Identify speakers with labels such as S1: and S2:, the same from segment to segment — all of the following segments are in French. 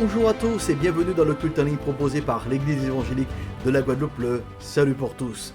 S1: Bonjour à tous et bienvenue dans le culte en ligne proposé par l'Église évangélique de la Guadeloupe, le Salut pour tous.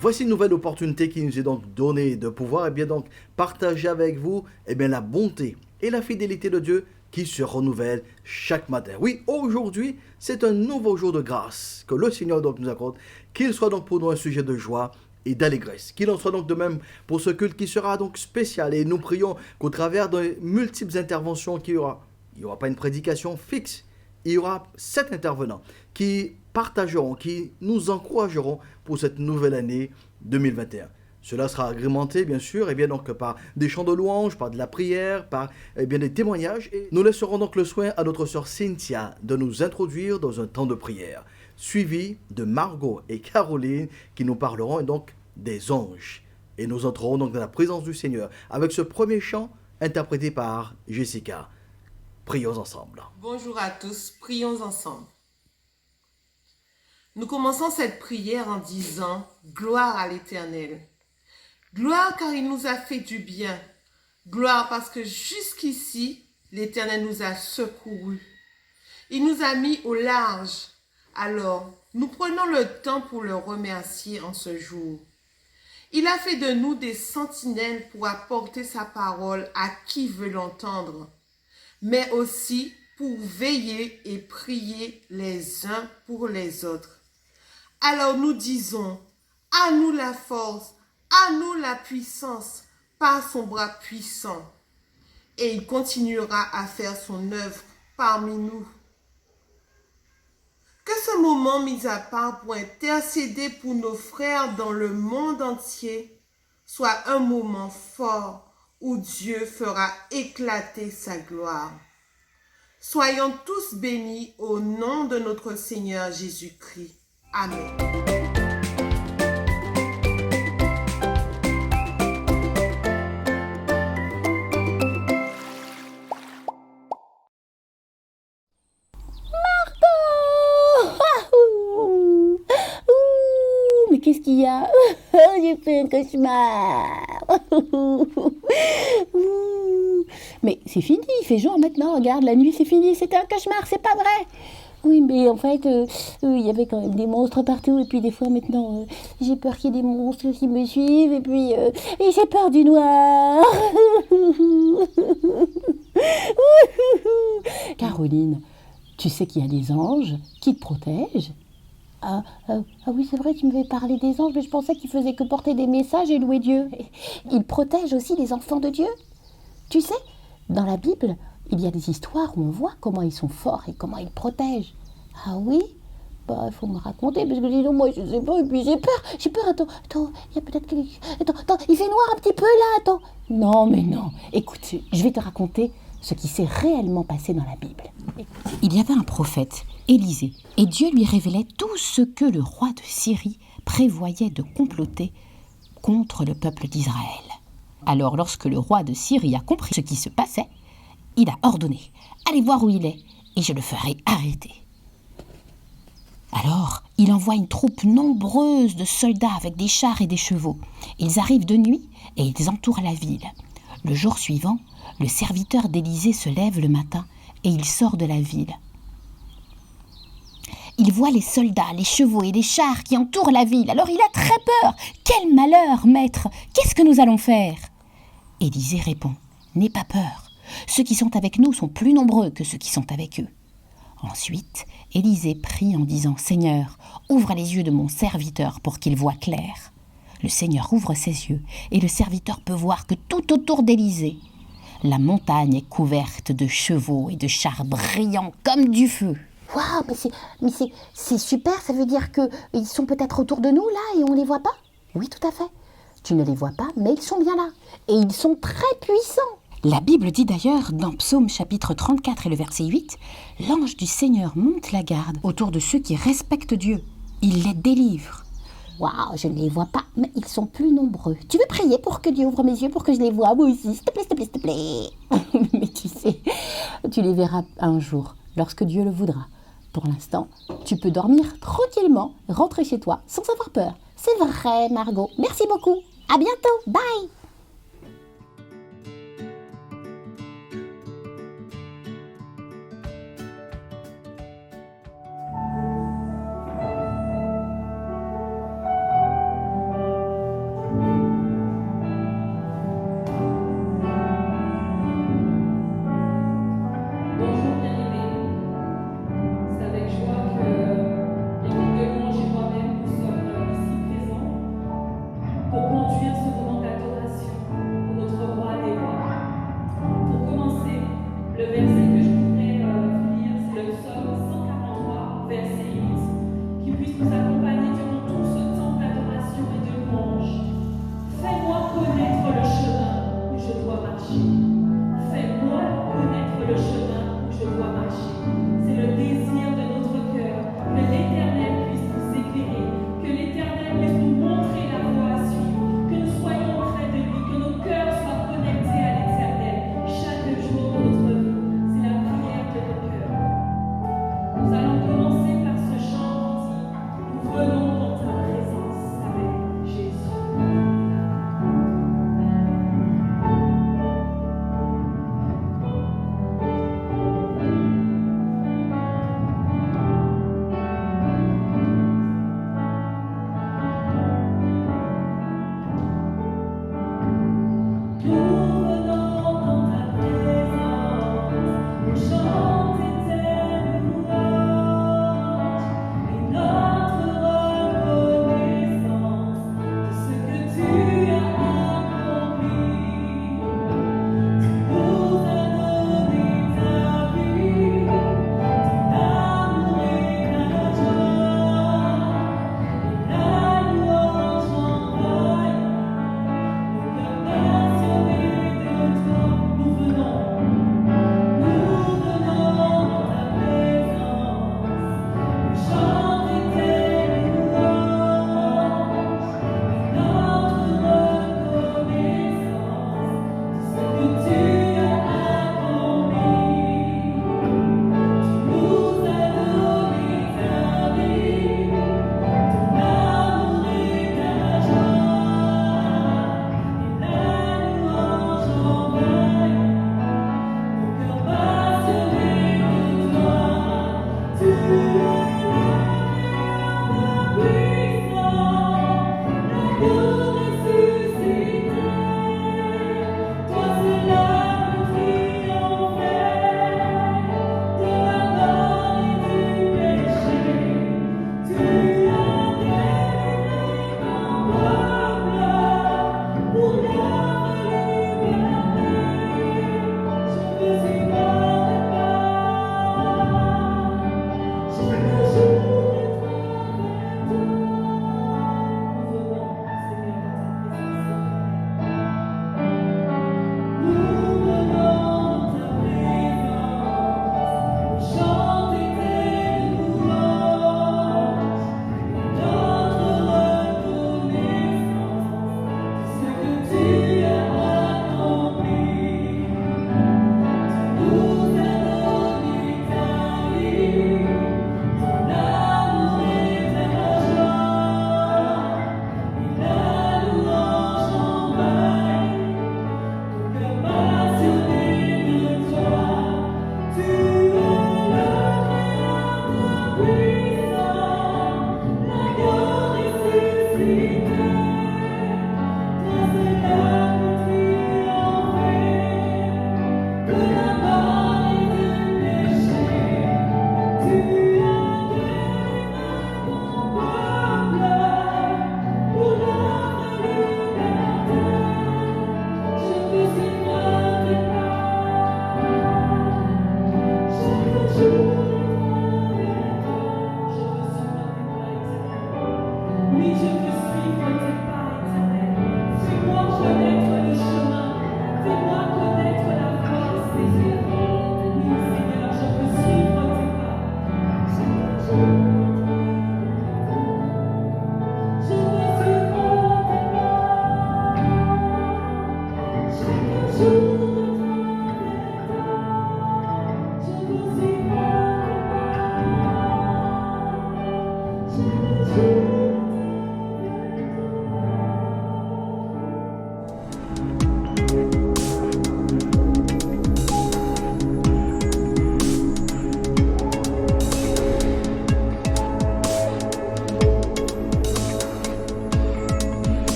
S1: Voici une nouvelle opportunité qui nous est donc donnée de pouvoir donc partager avec vous la bonté et la fidélité de Dieu qui se renouvelle chaque matin. Oui, aujourd'hui, c'est un nouveau jour de grâce que le Seigneur donc nous accorde, qu'il soit donc pour nous un sujet de joie et d'allégresse. Qu'il en soit donc de même pour ce culte qui sera donc spécial, et nous prions qu'au travers de multiples interventions qu'il y aura, il n'y aura pas une prédication fixe. Il y aura 7 intervenants qui partageront, qui nous encourageront pour cette nouvelle année 2021. Cela sera agrémenté, bien sûr, donc par des chants de louange, par de la prière, par des témoignages. Et nous laisserons donc le soin à notre sœur Cynthia de nous introduire dans un temps de prière, suivi de Margot et Caroline qui nous parleront donc des anges. Et nous entrerons donc dans la présence du Seigneur avec ce premier chant interprété par Jessica. Prions ensemble.
S2: Bonjour à tous, prions ensemble. Nous commençons cette prière en disant « Gloire à l'Éternel ». Gloire car il nous a fait du bien. Gloire parce que jusqu'ici, l'Éternel nous a secourus. Il nous a mis au large. Alors, nous prenons le temps pour le remercier en ce jour. Il a fait de nous des sentinelles pour apporter sa parole à qui veut l'entendre, mais aussi pour veiller et prier les uns pour les autres. Alors nous disons, à nous la force, à nous la puissance, par son bras puissant. Et il continuera à faire son œuvre parmi nous. Que ce moment mis à part pour intercéder pour nos frères dans le monde entier soit un moment fort où Dieu fera éclater sa gloire. Soyons tous bénis au nom de notre Seigneur Jésus-Christ. Amen.
S3: Mais qu'est-ce qu'il y a? J'ai fait un cauchemar. Mais c'est fini, il fait jour maintenant, regarde, la nuit c'est fini, c'était un cauchemar, c'est pas vrai. Oui, mais en fait, il y avait quand même des monstres partout, et puis des fois maintenant, j'ai peur qu'il y ait des monstres qui me suivent, et puis j'ai peur du noir. Caroline, tu sais qu'il y a des anges qui te protègent? Ah oui, c'est vrai, tu m'avais parlé des anges, mais je pensais qu'ils faisaient que porter des messages et louer Dieu. Ils protègent aussi les enfants de Dieu. Tu sais, dans la Bible, il y a des histoires où on voit comment ils sont forts et comment ils protègent. Ah oui? Bah, il faut me raconter, parce que sinon, moi, je sais pas, et puis j'ai peur, attends, il y a peut-être quelque chose... Attends, il fait noir un petit peu là, attends. Non, mais non, écoute, je vais te raconter ce qui s'est réellement passé dans la Bible. Il y avait un prophète, Élisée, et Dieu lui révélait tout ce que le roi de Syrie prévoyait de comploter contre le peuple d'Israël. Alors, lorsque le roi de Syrie a compris ce qui se passait, il a ordonné « Allez voir où il est, et je le ferai arrêter ». Alors, il envoie une troupe nombreuse de soldats avec des chars et des chevaux. Ils arrivent de nuit et ils entourent la ville. Le jour suivant, le serviteur d'Élisée se lève le matin et il sort de la ville. Il voit les soldats, les chevaux et les chars qui entourent la ville. Alors il a très peur. « Quel malheur, maître! Qu'est-ce que nous allons faire ?» Élisée répond « N'aie pas peur. Ceux qui sont avec nous sont plus nombreux que ceux qui sont avec eux. » Ensuite, Élisée prie en disant « Seigneur, ouvre les yeux de mon serviteur pour qu'il voie clair. » Le Seigneur ouvre ses yeux et le serviteur peut voir que tout autour d'Élisée, la montagne est couverte de chevaux et de chars brillants comme du feu. Waouh, mais c'est super, ça veut dire qu'ils sont peut-être autour de nous là et on ne les voit pas? Oui, tout à fait. Tu ne les vois pas, mais ils sont bien là. Et ils sont très puissants. La Bible dit d'ailleurs, dans Psaume chapitre 34 et le verset 8, « L'ange du Seigneur monte la garde autour de ceux qui respectent Dieu. Il les délivre. » Waouh, je ne les vois pas, mais ils sont plus nombreux. Tu veux prier pour que Dieu ouvre mes yeux, pour que je les vois, moi aussi? S'il te plaît, s'il te plaît, s'il te plaît. Mais tu sais, tu les verras un jour, lorsque Dieu le voudra. Pour l'instant, tu peux dormir tranquillement, rentrer chez toi, sans avoir peur. C'est vrai, Margot. Merci beaucoup. À bientôt. Bye.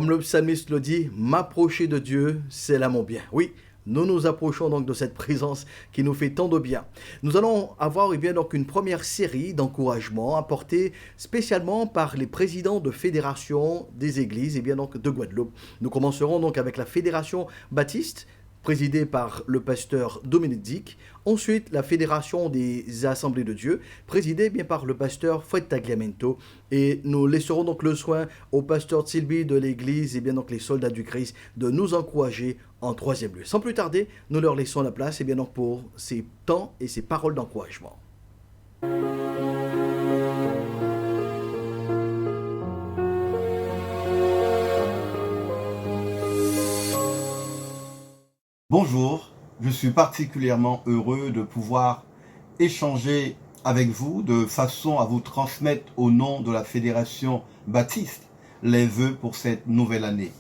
S1: Comme le psalmiste le dit, m'approcher de Dieu, c'est là mon bien. Oui, nous nous approchons donc de cette présence qui nous fait tant de bien. Nous allons avoir donc une première série d'encouragements apportés spécialement par les présidents de fédérations des églises donc de Guadeloupe. Nous commencerons donc avec la Fédération Baptiste, présidée par le pasteur Dominique Dick. Ensuite, la Fédération des Assemblées de Dieu, présidée par le pasteur Fred Tagliamento. Et nous laisserons donc le soin au pasteur Tilby de l'église donc les soldats du Christ de nous encourager en troisième lieu. Sans plus tarder, nous leur laissons la place donc pour ces temps et ces paroles d'encouragement.
S4: Bonjour, je suis particulièrement heureux de pouvoir échanger avec vous de façon à vous transmettre au nom de la Fédération Baptiste les vœux pour cette nouvelle année.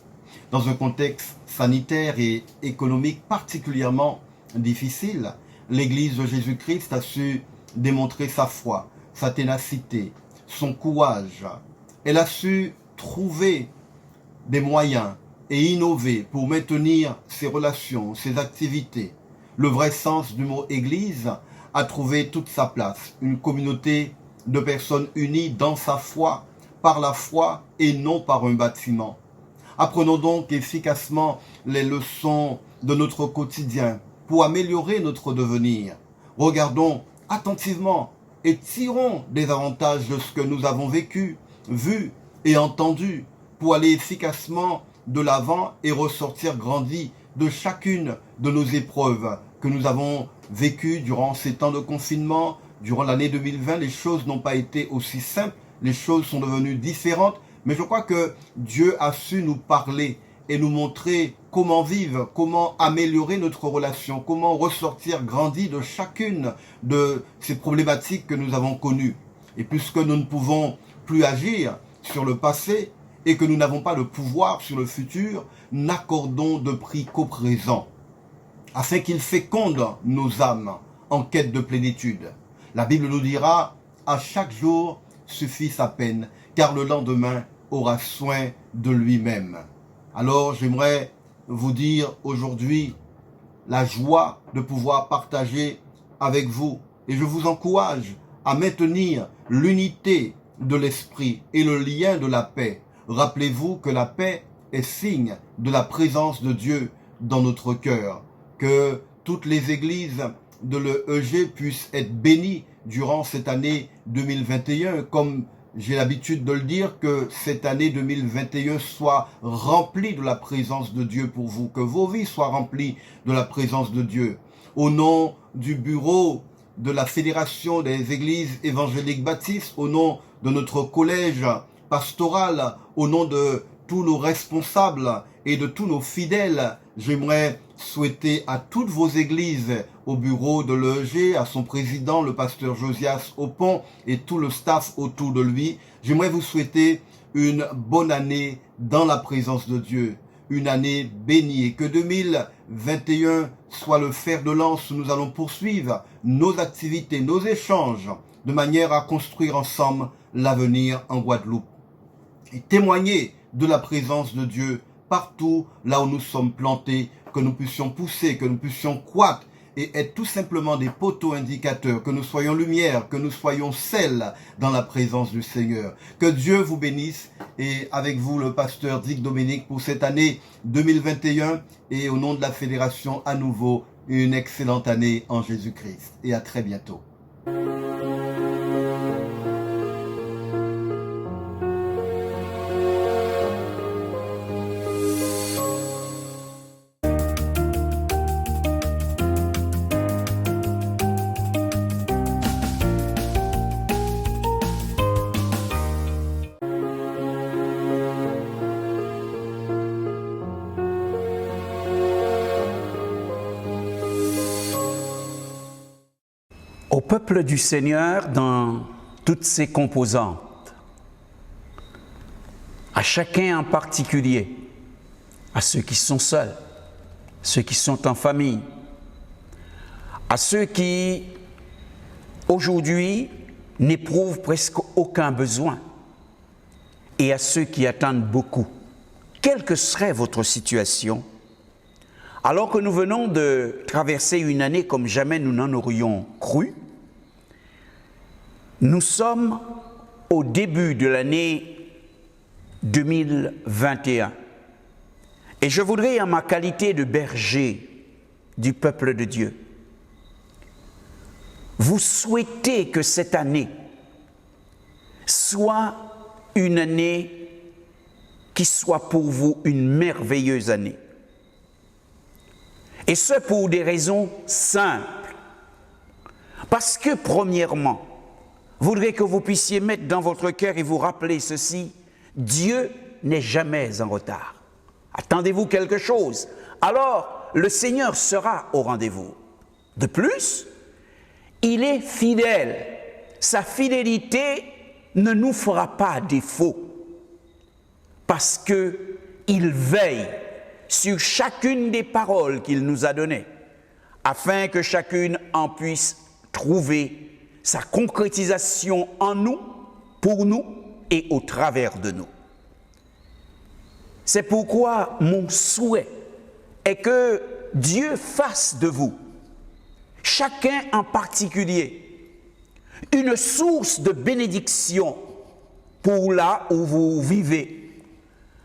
S4: Dans un contexte sanitaire et économique particulièrement difficile, l'Église de Jésus-Christ a su démontrer sa foi, sa ténacité, son courage. Elle a su trouver des moyens et innover pour maintenir ses relations, ses activités. Le vrai sens du mot Église a trouvé toute sa place. Une communauté de personnes unies dans sa foi, par la foi et non par un bâtiment. Apprenons donc efficacement les leçons de notre quotidien pour améliorer notre devenir. Regardons attentivement et tirons des avantages de ce que nous avons vécu, vu et entendu pour aller efficacement de l'avant et ressortir grandi de chacune de nos épreuves que nous avons vécues durant ces temps de confinement. Durant l'année 2020, les choses n'ont pas été aussi simples, les choses sont devenues différentes, mais je crois que Dieu a su nous parler et nous montrer comment vivre, comment améliorer notre relation, comment ressortir grandi de chacune de ces problématiques que nous avons connues. Et puisque nous ne pouvons plus agir sur le passé, et que nous n'avons pas de pouvoir sur le futur, n'accordons de prix qu'au présent, afin qu'il féconde nos âmes en quête de plénitude. La Bible nous dira, à chaque jour suffit sa peine, car le lendemain aura soin de lui-même. Alors j'aimerais vous dire aujourd'hui la joie de pouvoir partager avec vous, et je vous encourage à maintenir l'unité de l'esprit et le lien de la paix. Rappelez-vous que la paix est signe de la présence de Dieu dans notre cœur. Que toutes les églises de l'EEG puissent être bénies durant cette année 2021, comme j'ai l'habitude de le dire, que cette année 2021 soit remplie de la présence de Dieu pour vous, que vos vies soient remplies de la présence de Dieu. Au nom du bureau de la Fédération des Églises évangéliques baptistes, au nom de notre collège pastoral, au nom de tous nos responsables et de tous nos fidèles, j'aimerais souhaiter à toutes vos églises, au bureau de l'EEG, à son président, le pasteur Josias Opon, et tout le staff autour de lui, j'aimerais vous souhaiter une bonne année dans la présence de Dieu, une année bénie, et que 2021 soit le fer de lance où nous allons poursuivre nos activités, nos échanges, de manière à construire ensemble l'avenir en Guadeloupe et témoigner de la présence de Dieu partout là où nous sommes plantés, que nous puissions pousser, que nous puissions croître et être tout simplement des poteaux indicateurs, que nous soyons lumière, que nous soyons sel dans la présence du Seigneur. Que Dieu vous bénisse, et avec vous le pasteur Dick Dominique pour cette année 2021, et au nom de la Fédération à nouveau, une excellente année en Jésus-Christ, et à très bientôt.
S5: Au peuple du Seigneur dans toutes ses composantes, à chacun en particulier, à ceux qui sont seuls, ceux qui sont en famille, à ceux qui aujourd'hui n'éprouvent presque aucun besoin, et à ceux qui attendent beaucoup, quelle que serait votre situation, alors que nous venons de traverser une année comme jamais nous n'en aurions cru. Nous sommes au début de l'année 2021. Et je voudrais, en ma qualité de berger du peuple de Dieu, vous souhaiter que cette année soit une année qui soit pour vous une merveilleuse année. Et ce pour des raisons simples. Parce que, premièrement, je voudrais que vous puissiez mettre dans votre cœur et vous rappeler ceci, Dieu n'est jamais en retard. Attendez-vous quelque chose, alors le Seigneur sera au rendez-vous. De plus, il est fidèle. Sa fidélité ne nous fera pas défaut. Parce qu'il veille sur chacune des paroles qu'il nous a données, afin que chacune en puisse trouver sa concrétisation en nous, pour nous et au travers de nous. C'est pourquoi mon souhait est que Dieu fasse de vous, chacun en particulier, une source de bénédiction pour là où vous vivez,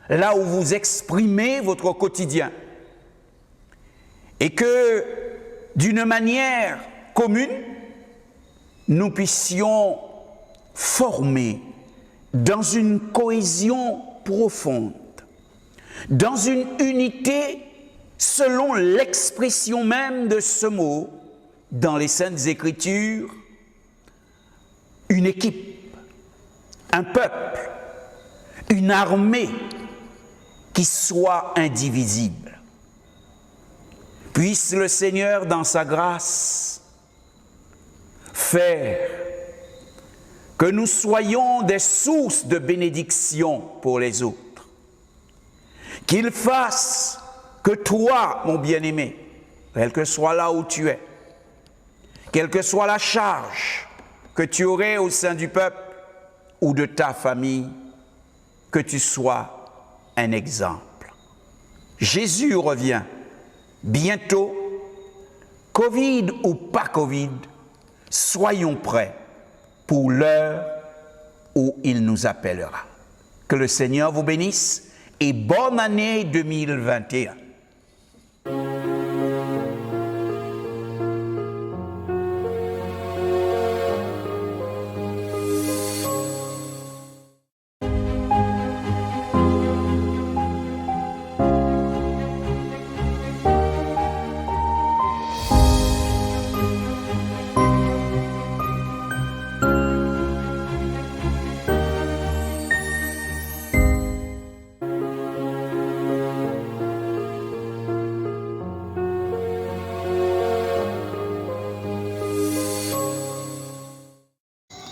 S5: là où vous exprimez votre quotidien, et que, d'une manière commune, nous puissions former dans une cohésion profonde, dans une unité selon l'expression même de ce mot dans les Saintes Écritures, une équipe, un peuple, une armée qui soit indivisible. Puisse le Seigneur, dans sa grâce, faire que nous soyons des sources de bénédiction pour les autres, qu'il fasse que toi, mon bien-aimé, quel que soit là où tu es, quelle que soit la charge que tu aurais au sein du peuple ou de ta famille, que tu sois un exemple. Jésus revient bientôt, Covid ou pas Covid, soyons prêts pour l'heure où il nous appellera. Que le Seigneur vous bénisse et bonne année 2021.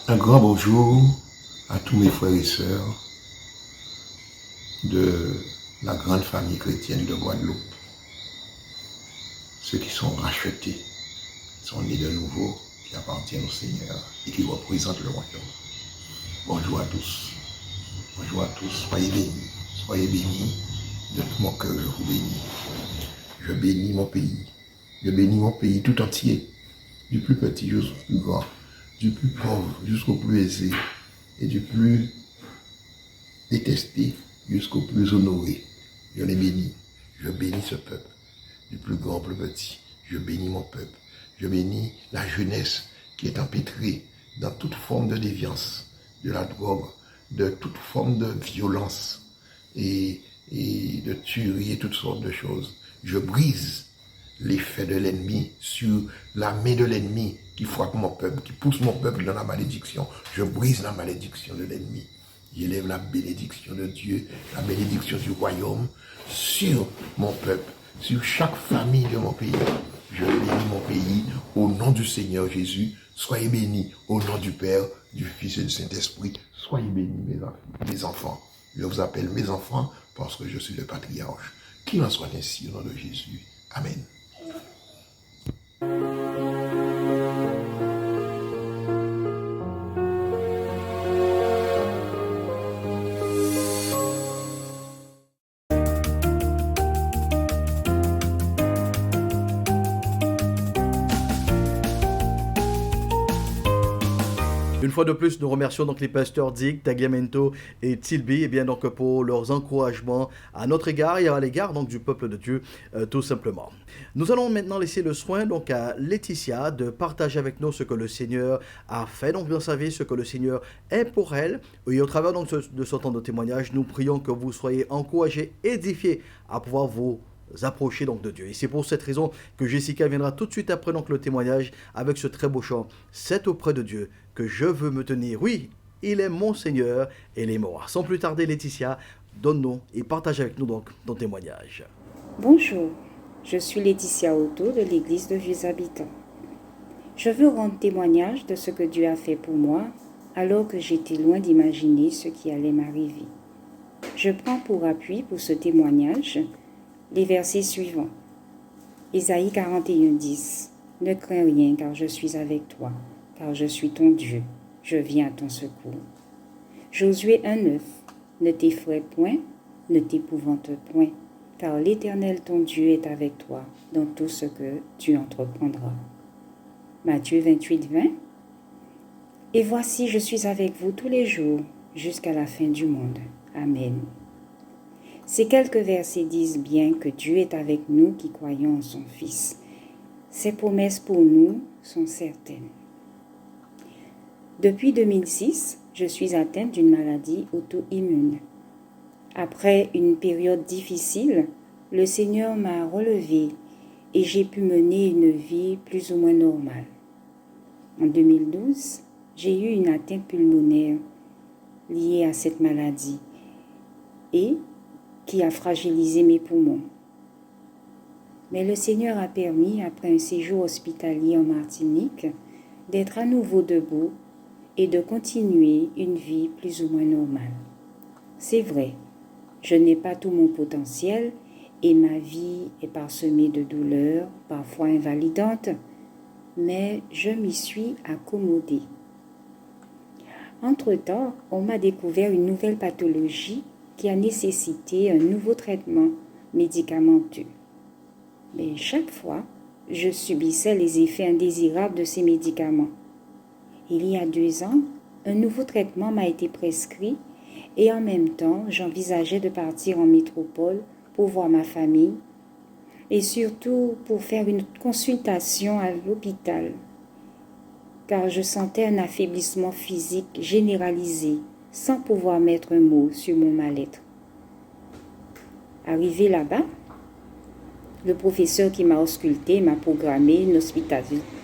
S6: Un grand bonjour à tous mes frères et sœurs de la grande famille chrétienne de Guadeloupe. Ceux qui sont rachetés, qui sont nés de nouveau, qui appartiennent au Seigneur et qui représentent le royaume. Bonjour à tous. Bonjour à tous. Soyez bénis. Soyez bénis. De tout mon cœur, je vous bénis. Je bénis mon pays. Je bénis mon pays tout entier, du plus petit jusqu'au plus grand, du plus pauvre jusqu'au plus aisé, et du plus détesté jusqu'au plus honoré. Je les bénis. Je bénis ce peuple, du plus grand au plus petit. Je bénis mon peuple. Je bénis la jeunesse qui est empêtrée dans toute forme de déviance, de la drogue, de toute forme de violence et de tuerie et toutes sortes de choses. Je brise l'effet de l'ennemi sur la main de l'ennemi qui frappe mon peuple, qui pousse mon peuple dans la malédiction. Je brise la malédiction de l'ennemi. J'élève la bénédiction de Dieu, la bénédiction du royaume sur mon peuple, sur chaque famille de mon pays. Je bénis mon pays au nom du Seigneur Jésus. Soyez bénis au nom du Père, du Fils et du Saint-Esprit. Soyez bénis mes enfants. Je vous appelle mes enfants parce que je suis le patriarche. Qu'il en soit ainsi au nom de Jésus. Amen.
S1: Une fois de plus, nous remercions donc les pasteurs Dick, Tagliamento et Tilby, et bien donc pour leurs encouragements à notre égard et à l'égard donc du peuple de Dieu, tout simplement. Nous allons maintenant laisser le soin donc à Laetitia de partager avec nous ce que le Seigneur a fait. Donc vous savez ce que le Seigneur est pour elle. Et au travers donc de ce temps de témoignage, nous prions que vous soyez encouragés, édifiés à pouvoir vous approcher donc de Dieu. Et c'est pour cette raison que Jessica viendra tout de suite après donc le témoignage avec ce très beau chant. C'est auprès de Dieu que je veux me tenir. Oui, il est mon Seigneur et il est moi. Sans plus tarder, Laetitia, donne-nous et partage avec nous donc ton témoignage.
S7: Bonjour, je suis Laetitia Otto de l'église de Vieux Habitants. Je veux rendre témoignage de ce que Dieu a fait pour moi alors que j'étais loin d'imaginer ce qui allait m'arriver. Je prends pour appui pour ce témoignage les versets suivants. Ésaïe 41:10. Ne crains rien car je suis avec toi, car je suis ton Dieu, je viens à ton secours. Josué 1:9. Ne t'effraie point, ne t'épouvante point, car l'Éternel ton Dieu est avec toi dans tout ce que tu entreprendras. Matthieu 28:20. Et voici, je suis avec vous tous les jours jusqu'à la fin du monde. Amen. Ces quelques versets disent bien que Dieu est avec nous qui croyons en son Fils. Ses promesses pour nous sont certaines. Depuis 2006, je suis atteinte d'une maladie auto-immune. Après une période difficile, le Seigneur m'a relevée et j'ai pu mener une vie plus ou moins normale. En 2012, j'ai eu une atteinte pulmonaire liée à cette maladie et qui a fragilisé mes poumons. Mais le Seigneur a permis, après un séjour hospitalier en Martinique, d'être à nouveau debout et de continuer une vie plus ou moins normale. C'est vrai, Je n'ai pas tout mon potentiel et ma vie est parsemée de douleurs, parfois invalidantes, mais je m'y suis accommodée. Entre-temps, on m'a découvert une nouvelle pathologie qui a nécessité un nouveau traitement médicamenteux. Mais chaque fois, je subissais les effets indésirables de ces médicaments. Il y a 2 ans, un nouveau traitement m'a été prescrit et en même temps, j'envisageais de partir en métropole pour voir ma famille et surtout pour faire une consultation à l'hôpital, car je sentais un affaiblissement physique généralisé sans pouvoir mettre un mot sur mon mal-être. Arrivé là-bas, le professeur qui m'a ausculté m'a programmé une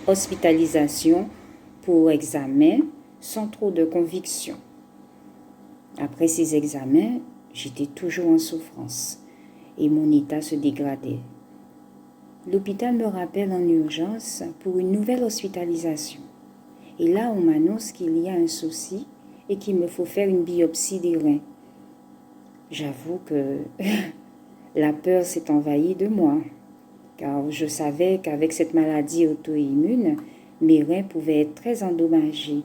S7: hospitalisation pour examen sans trop de conviction. Après ces examens, j'étais toujours en souffrance et mon état se dégradait. L'hôpital me rappelle en urgence pour une nouvelle hospitalisation. Et là, on m'annonce qu'il y a un souci et qu'il me faut faire une biopsie des reins. J'avoue que la peur s'est envahie de moi, car je savais qu'avec cette maladie auto-immune, mes reins pouvaient être très endommagés.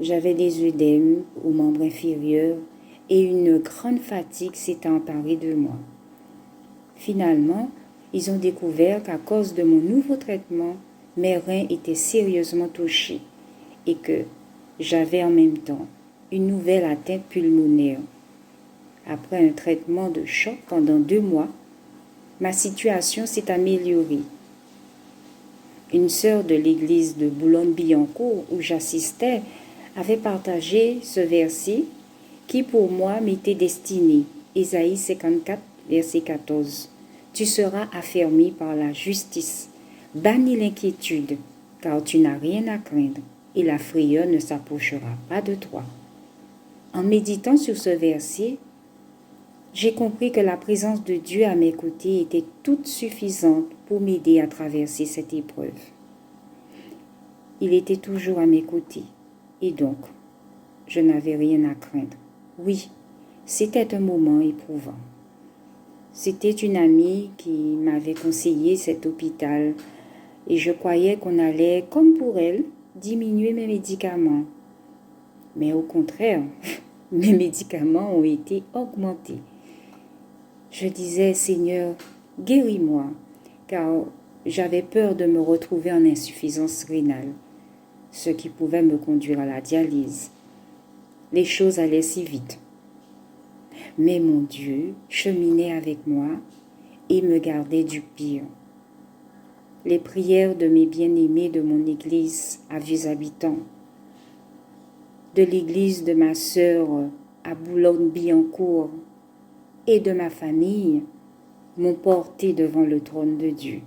S7: J'avais des œdèmes aux membres inférieurs et une grande fatigue s'était emparée de moi. Finalement, ils ont découvert qu'à cause de mon nouveau traitement, mes reins étaient sérieusement touchés et que j'avais en même temps une nouvelle atteinte pulmonaire. Après un traitement de choc pendant 2 mois, ma situation s'est améliorée. Une sœur de l'église de Boulogne-Billancourt où j'assistais avait partagé ce verset qui pour moi m'était destiné. Ésaïe 54, verset 14. Tu seras affermi par la justice. Bannis l'inquiétude, car tu n'as rien à craindre, et la frayeur ne s'approchera pas de toi. En méditant sur ce verset, j'ai compris que la présence de Dieu à mes côtés était toute suffisante pour m'aider à traverser cette épreuve. Il était toujours à mes côtés, et donc, je n'avais rien à craindre. Oui, c'était un moment éprouvant. C'était une amie qui m'avait conseillé cet hôpital et je croyais qu'on allait, comme pour elle, diminuer mes médicaments. Mais au contraire, mes médicaments ont été augmentés. Je disais, Seigneur, guéris-moi, car j'avais peur de me retrouver en insuffisance rénale, ce qui pouvait me conduire à la dialyse. Les choses allaient si vite. Mais mon Dieu cheminait avec moi et me gardait du pire. Les prières de mes bien-aimés de mon église à Vieux-Habitants, de l'église de ma sœur à Boulogne-Billancourt et de ma famille m'ont porté devant le trône de Dieu.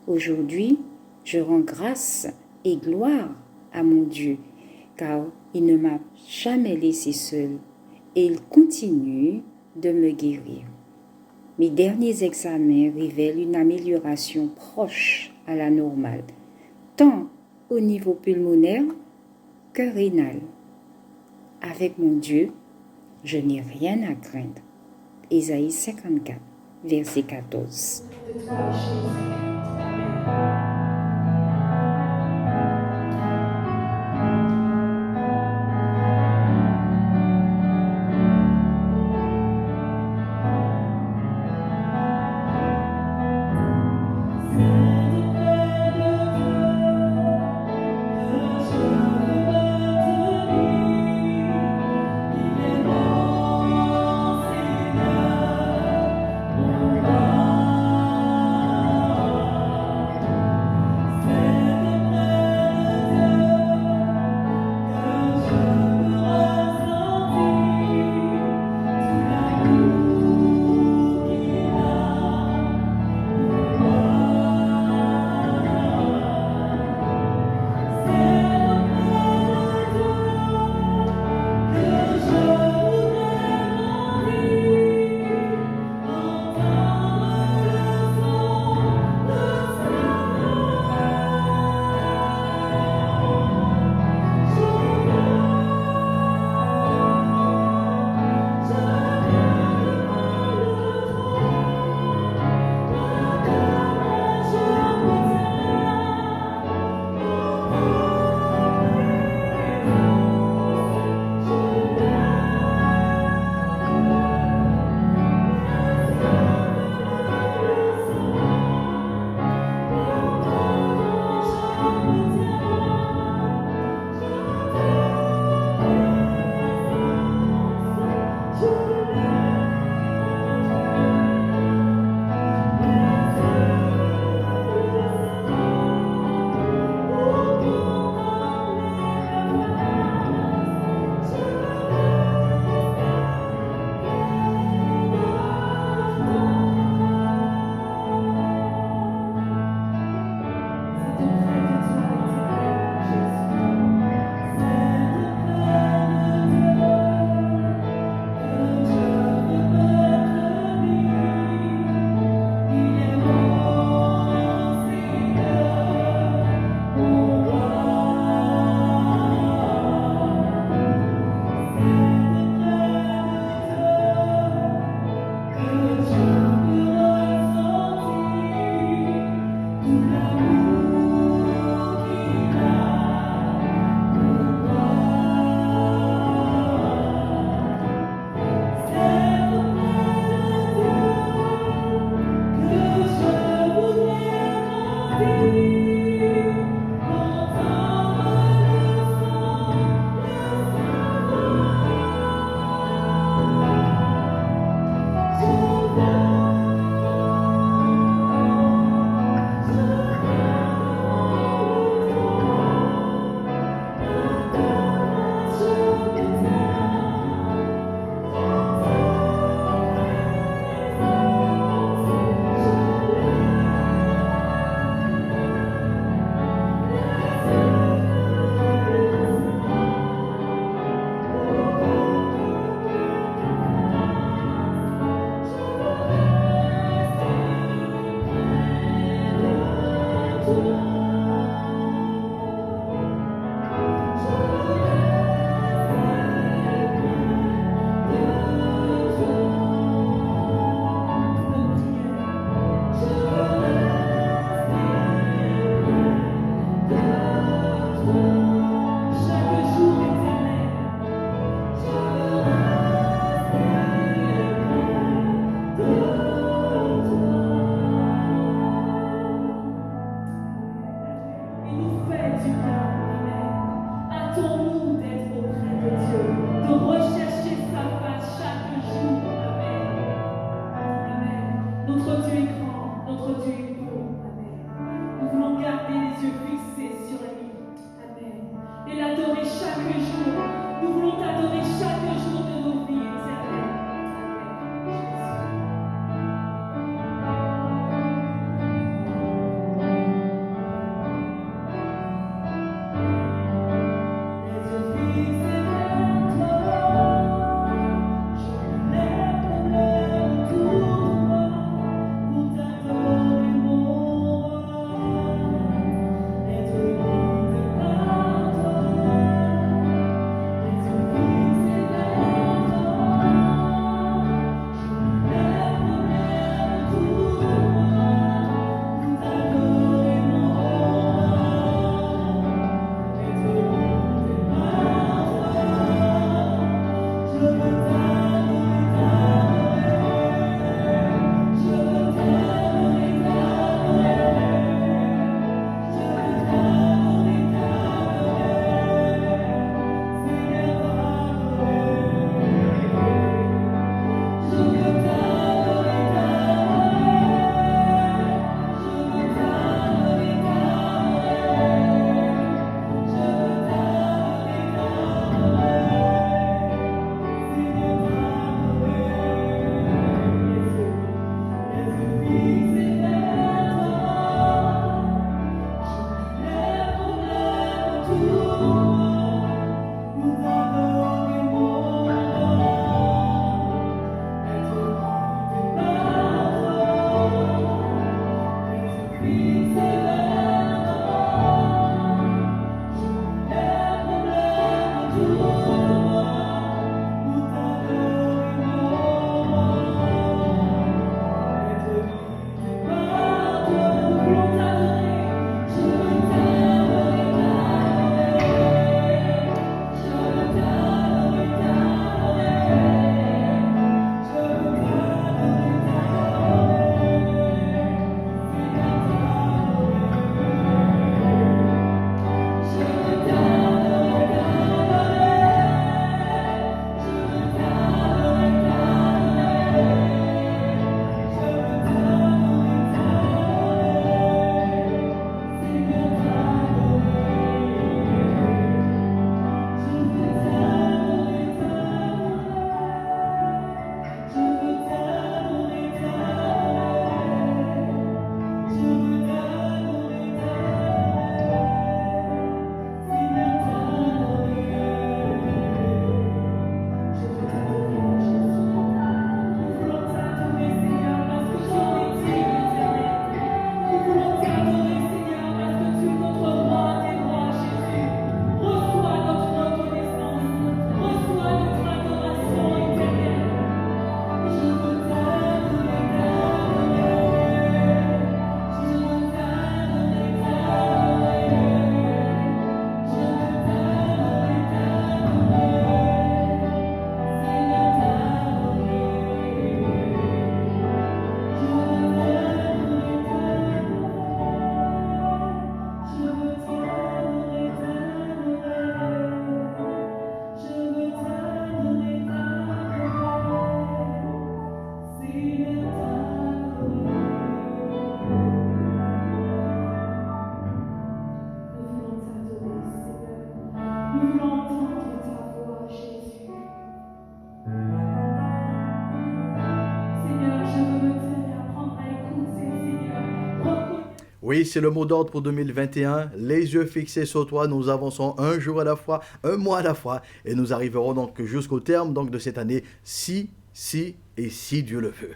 S7: Aujourd'hui, je rends grâce et gloire à mon Dieu, car il ne m'a jamais laissé seul et il continue de me guérir. Mes derniers examens révèlent une amélioration proche à la normale, tant au niveau pulmonaire que rénal. Avec mon Dieu, je n'ai rien à craindre. Ésaïe 54, verset 14.
S1: Oui, c'est le mot d'ordre pour 2021. Les yeux fixés sur toi, nous avançons un jour à la fois, un mois à la fois, et nous arriverons donc jusqu'au terme donc de cette année, si et si Dieu le veut.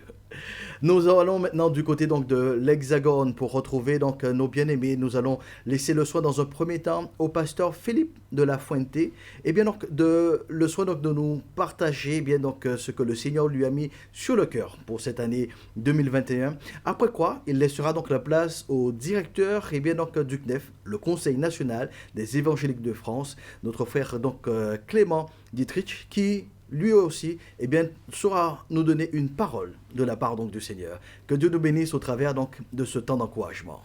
S1: Nous allons maintenant du côté donc de l'Hexagone pour retrouver donc nos bien-aimés. Nous allons laisser le soin dans un premier temps au pasteur Philippe de la Fuente et bien donc le soin donc de nous partager bien donc ce que le Seigneur lui a mis sur le cœur pour cette année 2021. Après quoi, il laissera donc la place au directeur et bien donc du CNEF, le Conseil national des évangéliques de France, notre frère donc Clément Dietrich qui lui aussi, eh bien, saura nous donner une parole de la part donc du Seigneur. Que Dieu nous bénisse au travers donc de ce temps d'encouragement.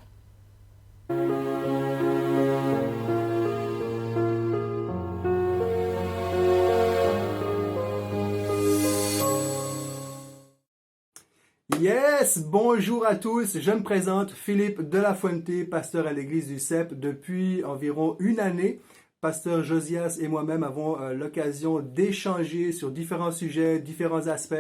S8: Yes, bonjour à tous, je me présente Philippe de la Fuente, pasteur à l'église du CEP depuis environ une année. Pasteur Josias et moi-même avons l'occasion d'échanger sur différents sujets, différents aspects.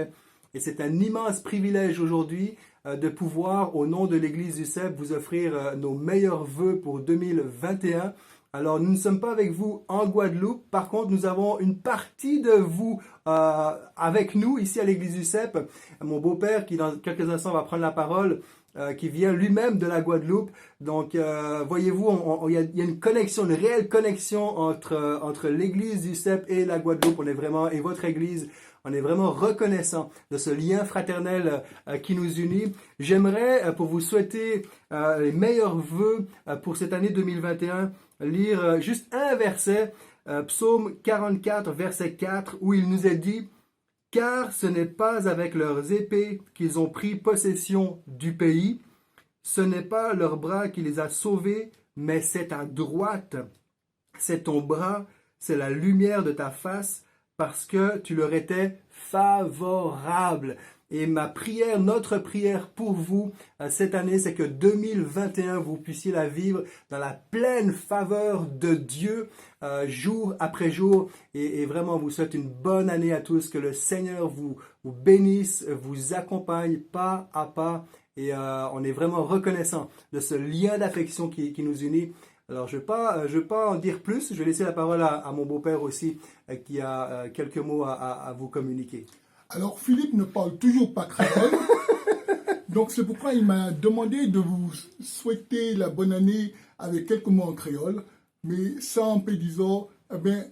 S8: Et c'est un immense privilège aujourd'hui de pouvoir, au nom de l'Église du CEP, vous offrir nos meilleurs vœux pour 2021. Alors, nous ne sommes pas avec vous en Guadeloupe. Par contre, nous avons une partie de vous avec nous ici à l'Église du CEP. Mon beau-père, qui dans quelques instants va prendre la parole, qui vient lui-même de la Guadeloupe. Donc, voyez-vous, il y a une connexion, une réelle connexion entre l'église du CEP et la Guadeloupe. On est vraiment, et votre église, on est vraiment reconnaissant de ce lien fraternel qui nous unit. J'aimerais, pour vous souhaiter les meilleurs vœux pour cette année 2021, lire juste un verset, Psaume 44, verset 4, où il nous est dit: « Car ce n'est pas avec leurs épées qu'ils ont pris possession du pays, ce n'est pas leur bras qui les a sauvés, mais c'est ta droite, c'est ton bras, c'est la lumière de ta face, parce que tu leur étais favorable. » Et ma prière, notre prière pour vous cette année, c'est que 2021, vous puissiez la vivre dans la pleine faveur de Dieu, jour après jour. Et vraiment, vous souhaite une bonne année à tous, que le Seigneur vous bénisse, vous accompagne pas à pas. Et on est vraiment reconnaissant de ce lien d'affection qui nous unit. Alors, je ne vais pas en dire plus. Je vais laisser la parole à mon beau-père aussi, qui a quelques mots à vous communiquer.
S9: Alors, Philippe ne parle toujours pas créole, donc c'est pourquoi il m'a demandé de vous souhaiter la bonne année avec quelques mots en créole, mais sans pédisant, eh bien,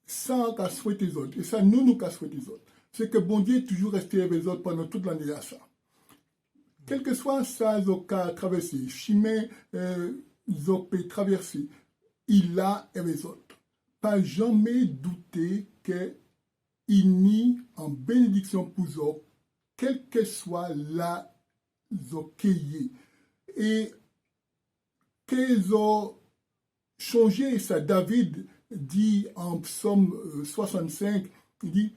S9: sans qu'à souhaiter les autres. Et ça, nous qu'à souhaiter les autres. C'est que bon Dieu est toujours resté avec les autres pendant toute l'année à ça. Quel que soit ça, ils ont qu'à traverser, chemin, ils ont pu traverser, il a avec les autres. Pas jamais douter que il nie en bénédiction pour eux, quel que soit la cueilli. Et qu'ils ont changé ça. David dit en psaume 65, il dit,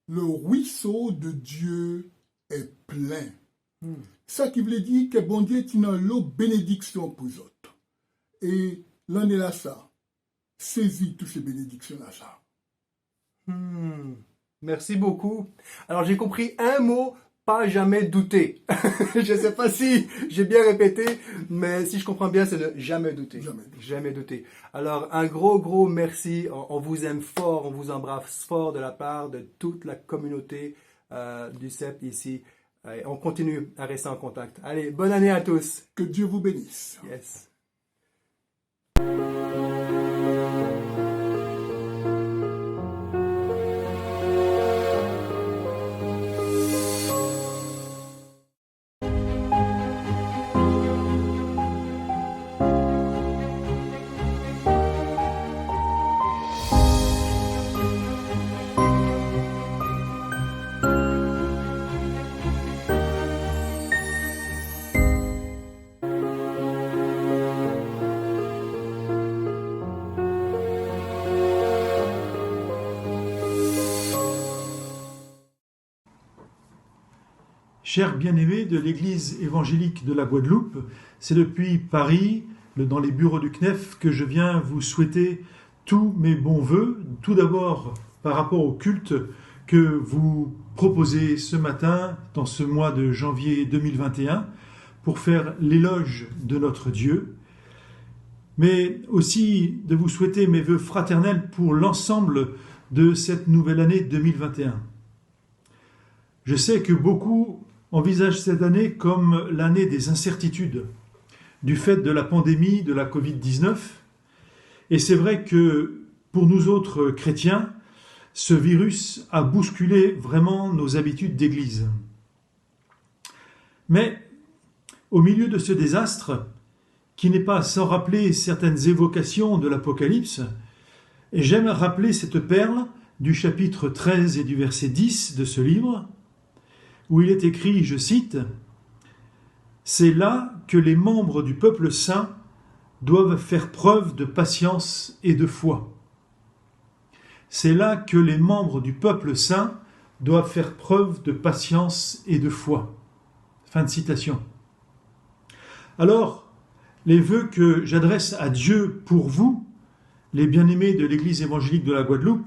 S9: le ruisseau de Dieu est plein. Ça qui veut dire que bon Dieu est une l'eau bénédiction pour eux autres. Et l'année là ça, saisis toutes ces bénédictions là ça.
S8: Merci beaucoup. Alors j'ai compris un mot, pas jamais douter. Je ne sais pas si j'ai bien répété, mais si je comprends bien, c'est ne jamais douter. Jamais douter. Alors un gros merci. On vous aime fort, on vous embrasse fort de la part de toute la communauté du CEP ici. On continue à rester en contact. Allez, bonne année à tous.
S9: Que Dieu vous bénisse.
S8: Yes.
S10: Chers bien-aimés de l'Église évangélique de la Guadeloupe, c'est depuis Paris, dans les bureaux du CNEF, que je viens vous souhaiter tous mes bons vœux. Tout d'abord, par rapport au culte que vous proposez ce matin, dans ce mois de janvier 2021, pour faire l'éloge de notre Dieu, mais aussi de vous souhaiter mes vœux fraternels pour l'ensemble de cette nouvelle année 2021. Je sais que beaucoup envisagent cette année comme l'année des incertitudes, du fait de la pandémie de la Covid-19, et c'est vrai que pour nous autres chrétiens, ce virus a bousculé vraiment nos habitudes d'église. Mais au milieu de ce désastre, qui n'est pas sans rappeler certaines évocations de l'Apocalypse, j'aime rappeler cette perle du chapitre 13 et du verset 10 de ce livre, où il est écrit, je cite, « C'est là que les membres du peuple saint doivent faire preuve de patience et de foi. » C'est là que les membres du peuple saint doivent faire preuve de patience et de foi. Fin de citation. Alors, les vœux que j'adresse à Dieu pour vous, les bien-aimés de l'Église évangélique de la Guadeloupe,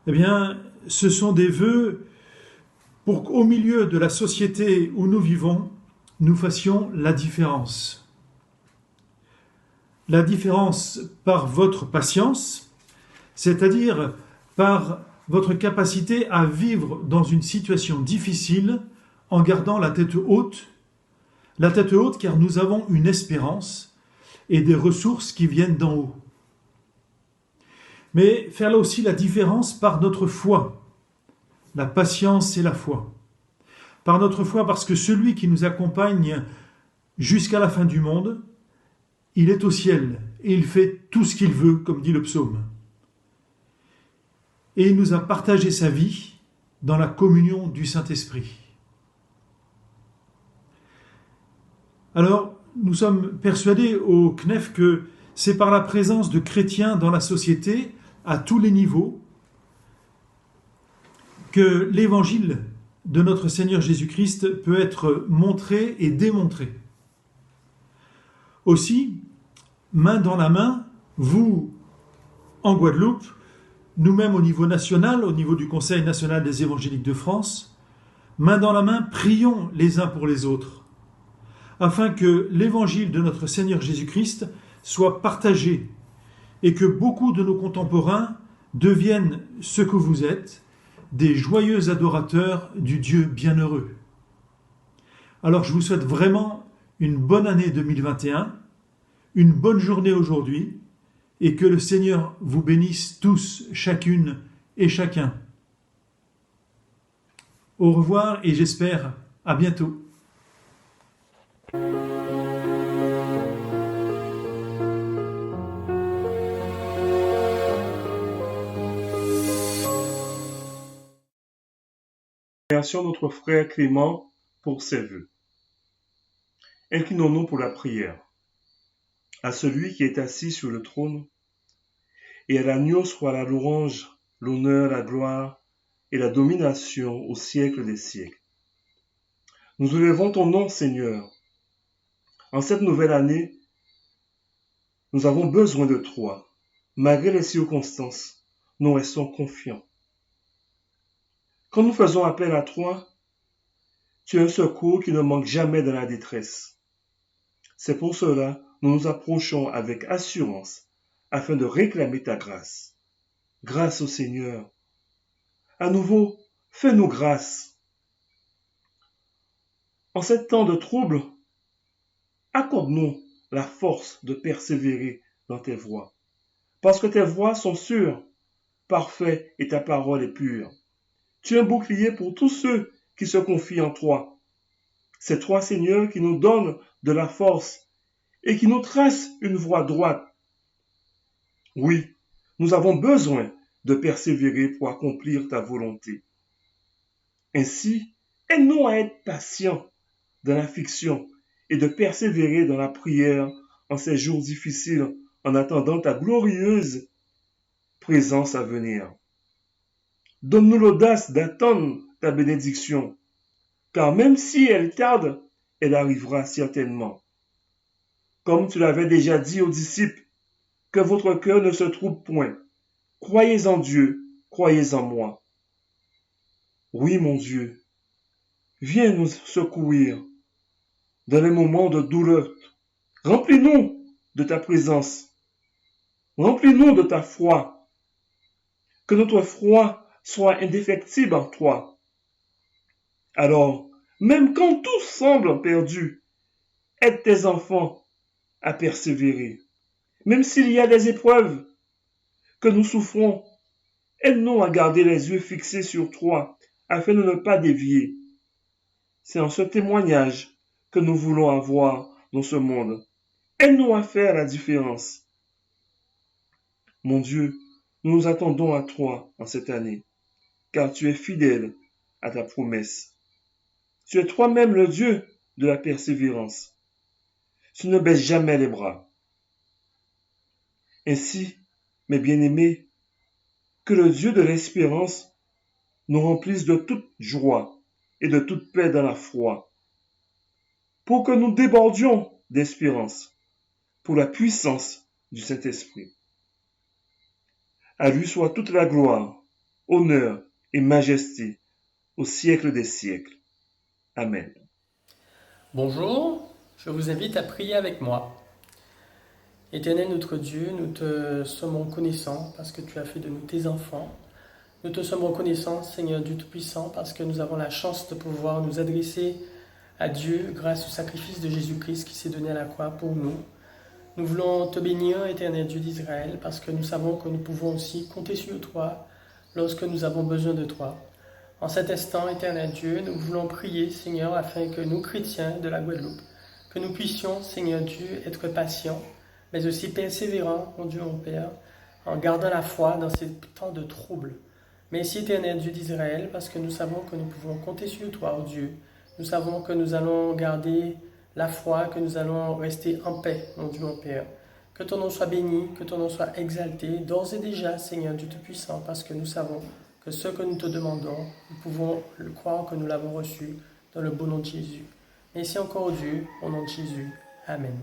S10: eh bien, ce sont des vœux pour qu'au milieu de la société où nous vivons, nous fassions la différence. La différence par votre patience, c'est-à-dire par votre capacité à vivre dans une situation difficile en gardant la tête haute car nous avons une espérance et des ressources qui viennent d'en haut. Mais faire là aussi la différence par notre foi, la patience et la foi. Par notre foi parce que celui qui nous accompagne jusqu'à la fin du monde, il est au ciel et il fait tout ce qu'il veut, comme dit le psaume. Et il nous a partagé sa vie dans la communion du Saint-Esprit. Alors, nous sommes persuadés au CNEF que c'est par la présence de chrétiens dans la société, à tous les niveaux, que l'évangile de notre Seigneur Jésus-Christ peut être montré et démontré. Aussi, main dans la main, vous, en Guadeloupe, nous-mêmes au niveau national, au niveau du Conseil national des évangéliques de France, main dans la main, prions les uns pour les autres, afin que l'évangile de notre Seigneur Jésus-Christ soit partagé et que beaucoup de nos contemporains deviennent ce que vous êtes, des joyeux adorateurs du Dieu bienheureux. Alors je vous souhaite vraiment une bonne année 2021, une bonne journée aujourd'hui, et que le Seigneur vous bénisse tous, chacune et chacun. Au revoir et j'espère à bientôt.
S11: Remercions notre frère Clément pour ses vœux. Inclinons-nous pour la prière. À celui qui est assis sur le trône, et à l'agneau soit la louange, l'honneur, la gloire et la domination au siècle des siècles. Nous élevons ton nom, Seigneur. En cette nouvelle année, nous avons besoin de toi. Malgré les circonstances, nous restons confiants. Quand nous faisons appel à toi, tu es un secours qui ne manque jamais dans la détresse. C'est pour cela que nous nous approchons avec assurance afin de réclamer ta grâce. Grâce au Seigneur. À nouveau, fais-nous grâce. En ces temps de trouble, accorde-nous la force de persévérer dans tes voies, parce que tes voies sont sûres, parfaites et ta parole est pure. Tu es un bouclier pour tous ceux qui se confient en toi. C'est toi, Seigneur, qui nous donne de la force et qui nous trace une voie droite. Oui, nous avons besoin de persévérer pour accomplir ta volonté. Ainsi, aide-nous à être patients dans l'affliction et de persévérer dans la prière en ces jours difficiles en attendant ta glorieuse présence à venir. Donne-nous l'audace d'attendre ta bénédiction, car même si elle tarde, elle arrivera certainement. Comme tu l'avais déjà dit aux disciples, que votre cœur ne se trouble point. Croyez en Dieu, croyez en moi. Oui, mon Dieu, viens nous secourir. dans les moments de douleur. Remplis-nous de ta présence. Remplis-nous de ta foi. Que notre foi soit indéfectible en toi. Alors, même quand tout semble perdu, aide tes enfants à persévérer. Même s'il y a des épreuves que nous souffrons, aide-nous à garder les yeux fixés sur toi afin de ne pas dévier. C'est en ce témoignage que nous voulons avoir dans ce monde. Aide-nous à faire la différence. Mon Dieu, nous nous attendons à toi en cette année, car tu es fidèle à ta promesse. Tu es toi-même le Dieu de la persévérance. Tu ne baisses jamais les bras. Ainsi, mes bien-aimés, que le Dieu de l'espérance nous remplisse de toute joie et de toute paix dans la foi, pour que nous débordions d'espérance, pour la puissance du Saint-Esprit. À lui soit toute la gloire, honneur et majesté au siècle des siècles. Amen.
S12: Bonjour, je vous invite à prier avec moi. Éternel notre Dieu, nous te sommes reconnaissants parce que tu as fait de nous tes enfants. Nous te sommes reconnaissants, Seigneur Dieu Tout-Puissant, parce que nous avons la chance de pouvoir nous adresser à Dieu grâce au sacrifice de Jésus-Christ qui s'est donné à la croix pour nous. Nous voulons te bénir, Éternel Dieu d'Israël, parce que nous savons que nous pouvons aussi compter sur toi lorsque nous avons besoin de toi. En cet instant, Éternel Dieu, nous voulons prier, Seigneur, afin que nous, chrétiens de la Guadeloupe, que nous puissions, Seigneur Dieu, être patients, mais aussi persévérants, mon Dieu, mon Père, en gardant la foi dans ces temps de troubles. Merci, Éternel Dieu d'Israël, parce que nous savons que nous pouvons compter sur toi, oh Dieu. Nous savons que nous allons garder la foi, que nous allons rester en paix, mon Dieu, mon Père. Que ton nom soit béni, que ton nom soit exalté, d'ores et déjà, Seigneur Dieu Tout-Puissant, parce que nous savons que ce que nous te demandons, nous pouvons le croire que nous l'avons reçu dans le beau nom de Jésus. Merci encore, Dieu, au nom de Jésus. Amen.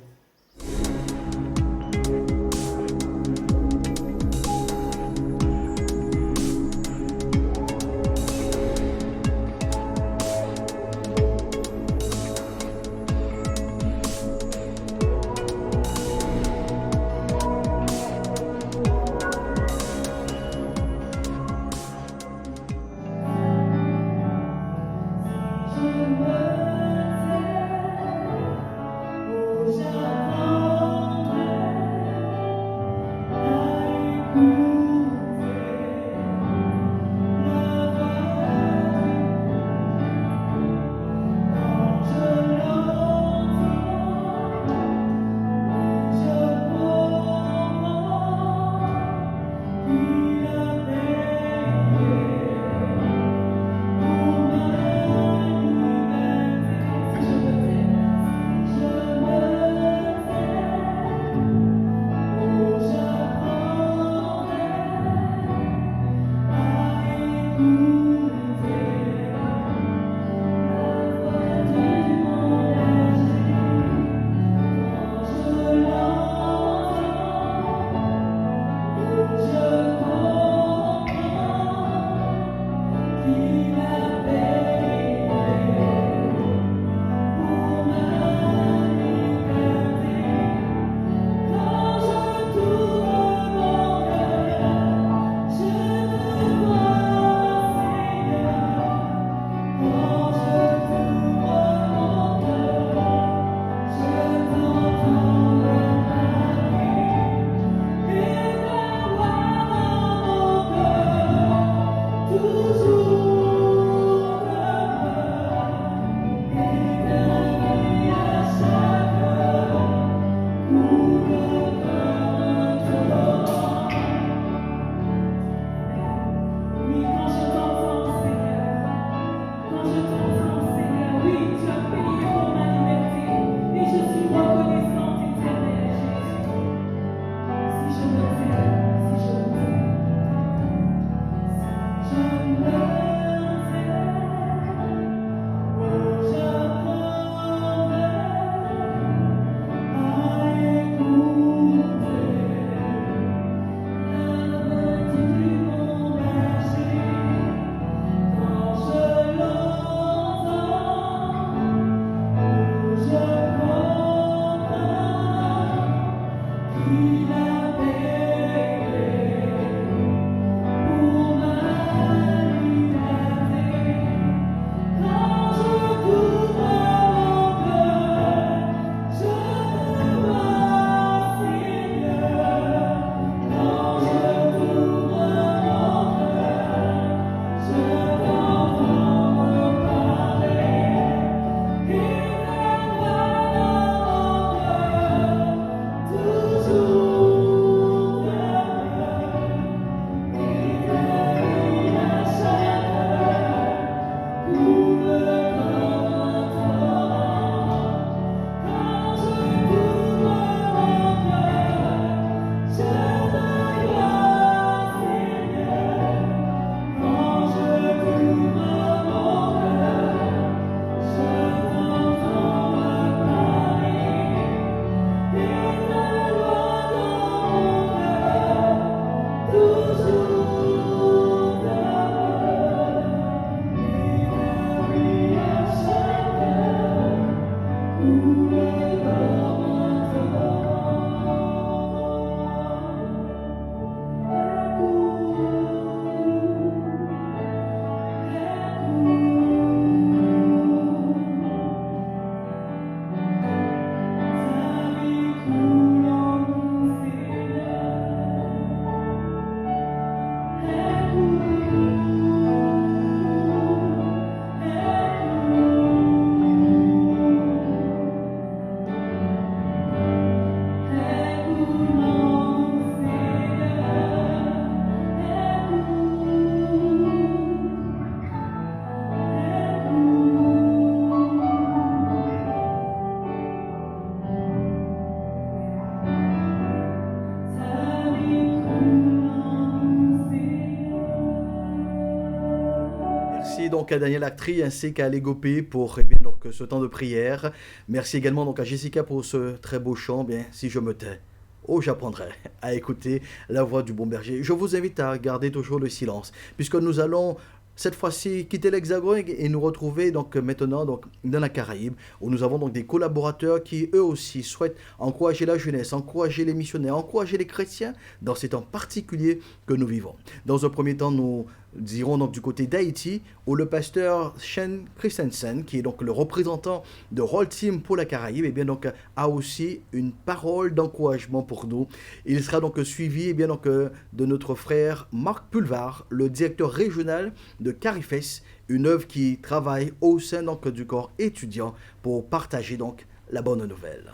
S1: donc à Daniel Actri ainsi qu'à Légopé pour eh bien, donc, ce temps de prière. Merci également donc à Jessica pour ce très beau chant. Bien, si je me tais, oh, j'apprendrai à écouter la voix du bon berger. Je vous invite à garder toujours le silence, puisque nous allons cette fois-ci quitter l'Hexagone et nous retrouver donc maintenant donc dans la Caraïbe, où nous avons donc des collaborateurs qui eux aussi souhaitent encourager la jeunesse, encourager les missionnaires, encourager les chrétiens dans ces temps particuliers que nous vivons. Dans un premier temps, nous irons donc du côté d'Haïti, où le pasteur Shane Christensen, qui est donc le représentant de Roll Team pour la Caraïbe, et bien donc a aussi une parole d'encouragement pour nous. Il sera donc suivi et bien donc de notre frère Marc Pulvar, le directeur régional de Carifes, une œuvre qui travaille au sein donc du corps étudiant pour partager donc la bonne nouvelle.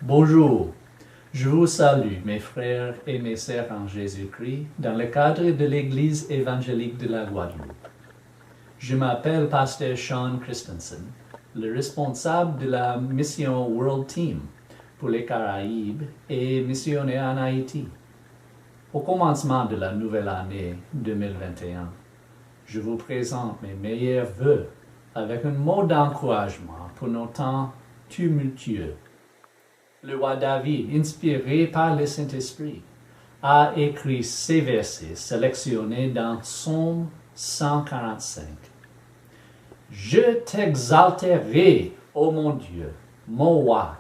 S13: Bonjour, je vous salue mes frères et mes sœurs en Jésus-Christ dans le cadre de l'Église évangélique de la Guadeloupe. Je m'appelle Pasteur Sean Christensen, le responsable de la mission World Team pour les Caraïbes et missionnaire en Haïti. Au commencement de la nouvelle année 2021, je vous présente mes meilleurs vœux avec un mot d'encouragement pour nos temps tumultueux. Le roi David, inspiré par le Saint-Esprit, a écrit ces versets sélectionnés dans Psaume 145. « Je t'exalterai, ô mon Dieu, mon roi,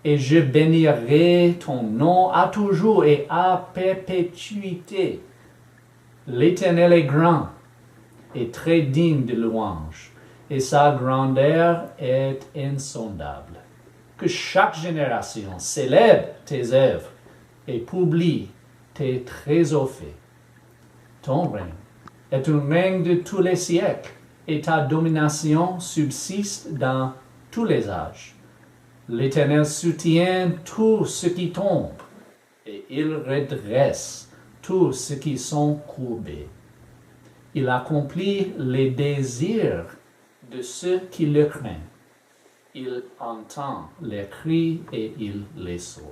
S13: et je bénirai ton nom à toujours et à perpétuité. L'Éternel est grand et très digne de louange, et sa grandeur est insondable. Que chaque génération célèbre tes œuvres et publie tes trésors faits. Ton règne est un règne de tous les siècles, et ta domination subsiste dans tous les âges. L'Éternel soutient tout ce qui tombe, et il redresse tous ceux qui sont courbés. Il accomplit les désirs de ceux qui le craignent. Il entend les cris et il les sauve.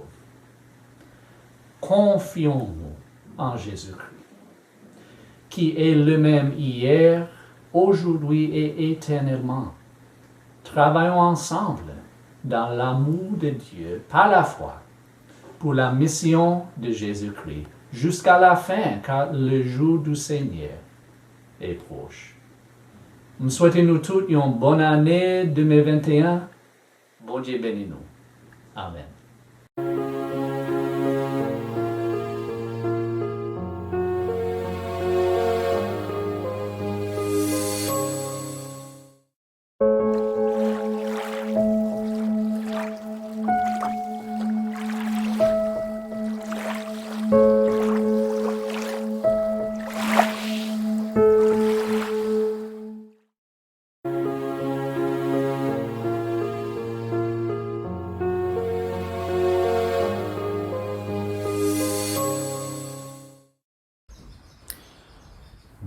S13: Confions-nous en Jésus-Christ, qui est le même hier, aujourd'hui et éternellement. Travaillons ensemble dans l'amour de Dieu par la foi pour la mission de Jésus-Christ jusqu'à la fin, car le jour du Seigneur est proche. Nous souhaitons nous tous une bonne année 2021. Bon Dieu bénis nous. Amen.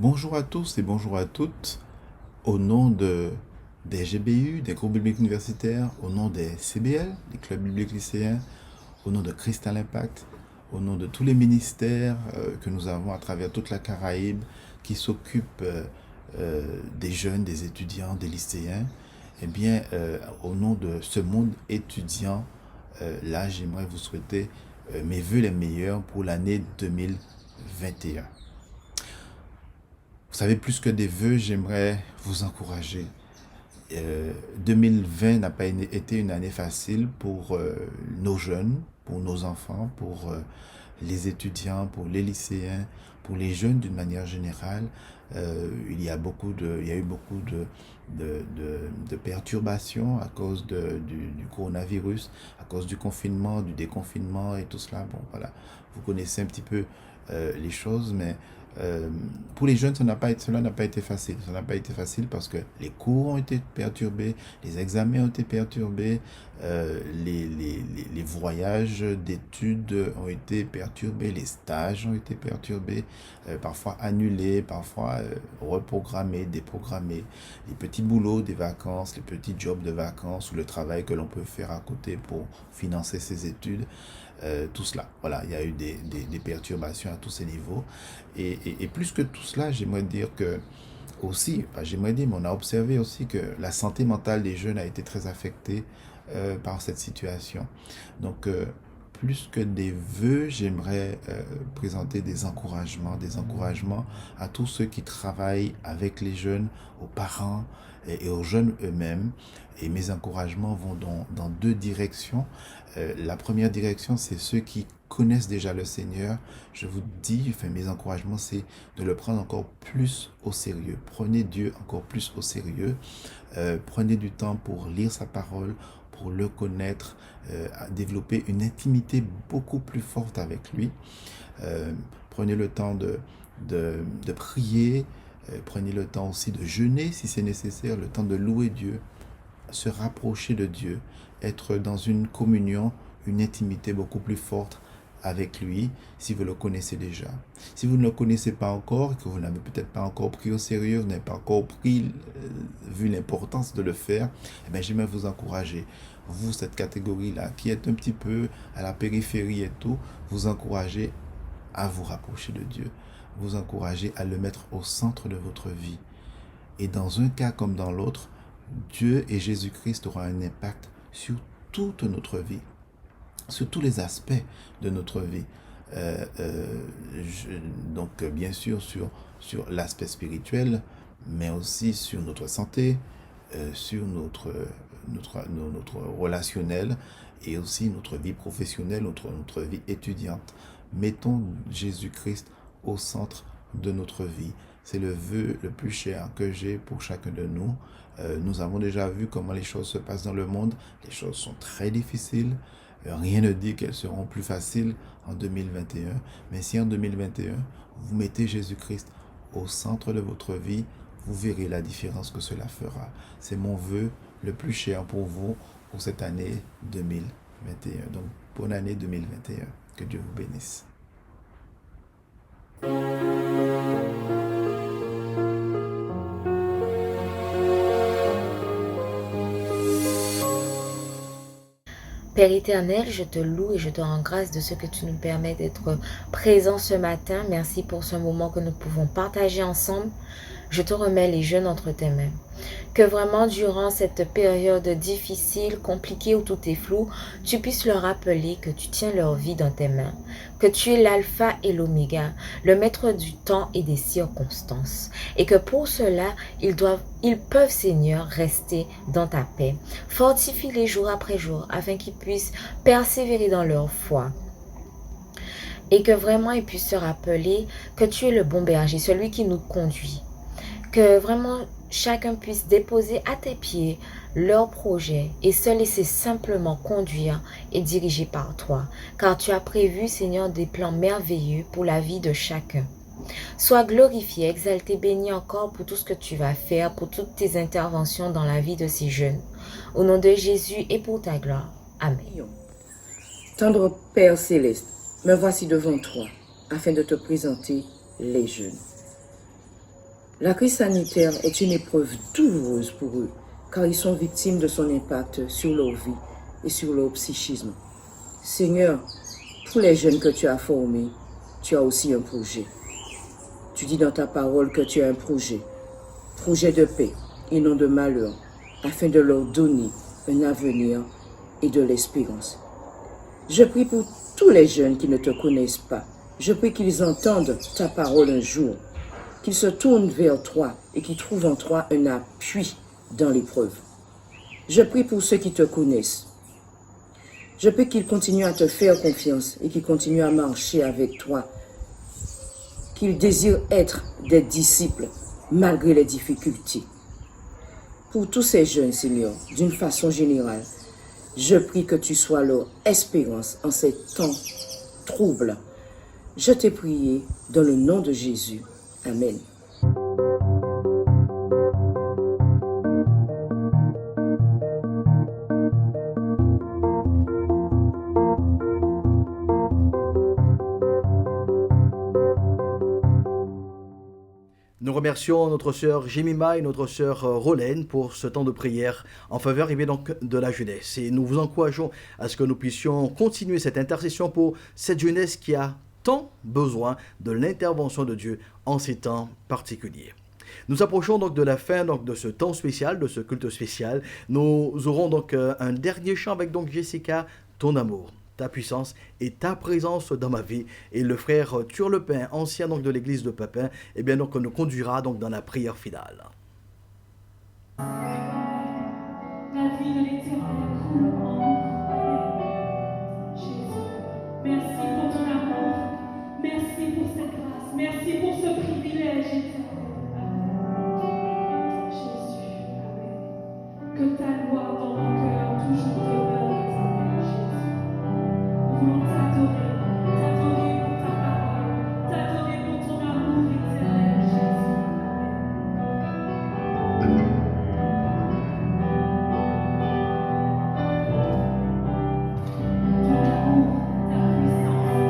S14: Bonjour à tous et bonjour à toutes. Au nom des GBU, des groupes bibliques universitaires, au nom des CBL, des clubs bibliques lycéens, au nom de Crystal Impact, au nom de tous les ministères que nous avons à travers toute la Caraïbe qui s'occupent des jeunes, des étudiants, des lycéens, eh bien, au nom de ce monde étudiant, là, j'aimerais vous souhaiter mes vœux les meilleurs pour l'année 2021. Vous savez, plus que des vœux, j'aimerais vous encourager. 2020 n'a pas été une année facile pour nos jeunes, pour nos enfants, pour les étudiants, pour les lycéens, pour les jeunes d'une manière générale. Il y a eu beaucoup de perturbations à cause du coronavirus, à cause du confinement, du déconfinement et tout cela. Bon, voilà, vous connaissez un petit peu les choses, mais pour les jeunes, cela n'a pas été facile. Ça n'a pas été facile parce que les cours ont été perturbés, les examens ont été perturbés, les les voyages d'études ont été perturbés, les stages ont été perturbés, parfois annulés, parfois reprogrammés, déprogrammés. Les petits boulots des vacances, les petits jobs de vacances ou le travail que l'on peut faire à côté pour financer ses études. Tout cela. Voilà, il y a eu des perturbations à tous ces niveaux. Et plus que tout cela, j'aimerais dire que aussi, j'aimerais dire, mais on a observé aussi que la santé mentale des jeunes a été très affectée par cette situation. Donc, plus que des vœux, j'aimerais présenter des encouragements à tous ceux qui travaillent avec les jeunes, aux parents et aux jeunes eux-mêmes. Et mes encouragements vont dans deux directions. La première direction, c'est ceux qui connaissent déjà le Seigneur. Je vous dis, mes encouragements, c'est de le prendre encore plus au sérieux. Prenez Dieu encore plus au sérieux. Prenez du temps pour lire sa parole, pour le connaître, développer une intimité beaucoup plus forte avec lui. Prenez le temps de prier, prenez le temps aussi de jeûner si c'est nécessaire, le temps de louer Dieu, se rapprocher de Dieu, être dans une communion, une intimité beaucoup plus forte avec lui, si vous le connaissez déjà. Si vous ne le connaissez pas encore, que vous n'avez peut-être pas encore pris au sérieux, vous n'avez pas encore vu l'importance de le faire, eh bien, j'aimerais vous encourager. Vous, cette catégorie-là, qui est un petit peu à la périphérie et tout, vous encourager à vous rapprocher de Dieu, vous encourager à le mettre au centre de votre vie. Et dans un cas comme dans l'autre, Dieu et Jésus-Christ auront un impact sur toute notre vie, sur tous les aspects de notre vie. Donc, bien sûr, sur l'aspect spirituel, mais aussi sur notre santé, sur notre relationnel et aussi notre vie professionnelle, notre vie étudiante. Mettons Jésus-Christ au centre de notre vie. C'est le vœu le plus cher que j'ai pour chacun de nous. Nous avons déjà vu comment les choses se passent dans le monde. Les choses sont très difficiles. Rien ne dit qu'elles seront plus faciles en 2021. Mais si en 2021, vous mettez Jésus-Christ au centre de votre vie, vous verrez la différence que cela fera. C'est mon vœu le plus cher pour vous pour cette année 2021. Donc, bonne année 2021. Que Dieu vous bénisse.
S15: Père éternel, je te loue et je te rends grâce de ce que tu nous permets d'être présents ce matin. Merci pour ce moment que nous pouvons partager ensemble. Je te remets les jeunes entre tes mains. Que vraiment, durant cette période difficile, compliquée, où tout est flou, tu puisses leur rappeler que tu tiens leur vie dans tes mains, que tu es l'alpha et l'oméga, le maître du temps et des circonstances, et que pour cela, ils peuvent, Seigneur, rester dans ta paix. Fortifie-les jour après jour, afin qu'ils puissent persévérer dans leur foi. Et que vraiment, ils puissent se rappeler que tu es le bon berger, celui qui nous conduit. Que vraiment chacun puisse déposer à tes pieds leur projet et se laisser simplement conduire et diriger par toi. Car tu as prévu, Seigneur, des plans merveilleux pour la vie de chacun. Sois glorifié, exalté, béni encore pour tout ce que tu vas faire, pour toutes tes interventions dans la vie de ces jeunes. Au nom de Jésus et pour ta gloire. Amen.
S16: Tendre Père Céleste, me voici devant toi, afin de te présenter les jeunes. La crise sanitaire est une épreuve douloureuse pour eux, car ils sont victimes de son impact sur leur vie et sur leur psychisme. Seigneur, pour les jeunes que tu as formés, tu as aussi un projet. Tu dis dans ta parole que tu as un projet de paix et non de malheur, afin de leur donner un avenir et de l'espérance. Je prie pour tous les jeunes qui ne te connaissent pas. Je prie qu'ils entendent ta parole un jour, qu'ils se tournent vers toi et qu'ils trouvent en toi un appui dans l'épreuve. Je prie pour ceux qui te connaissent. Je prie qu'ils continuent à te faire confiance et qu'ils continuent à marcher avec toi, qu'ils désirent être des disciples malgré les difficultés. Pour tous ces jeunes, Seigneur, d'une façon générale, je prie que tu sois leur espérance en ces temps troubles. Je t'ai prié dans le nom de Jésus. Amen.
S1: remercions notre sœur Jemima et notre sœur Rolène pour ce temps de prière en faveur donc, de la jeunesse. Et nous vous encourageons à ce que nous puissions continuer cette intercession pour cette jeunesse qui a tant besoin de l'intervention de Dieu en ces temps particuliers. Nous approchons donc de la fin donc, de ce temps spécial, de ce culte spécial. Nous aurons donc un dernier chant avec donc Jessica, ton amour, ta puissance et ta présence dans ma vie. Et le frère Turlepin, ancien donc de l'église de Pepin, eh bien donc nous conduira donc dans la prière finale.
S17: La vie de l'éternel coule en nous. Jésus, merci pour ton amour, merci pour cette grâce, merci pour ce privilège éternel. Que ta gloire dans mon cœur toujours demeure éternelle, Jésus. Nous voulons t'adorer pour ta parole, t'adorer pour ton amour éternel, Jésus. Ton amour, ta puissance, Jésus.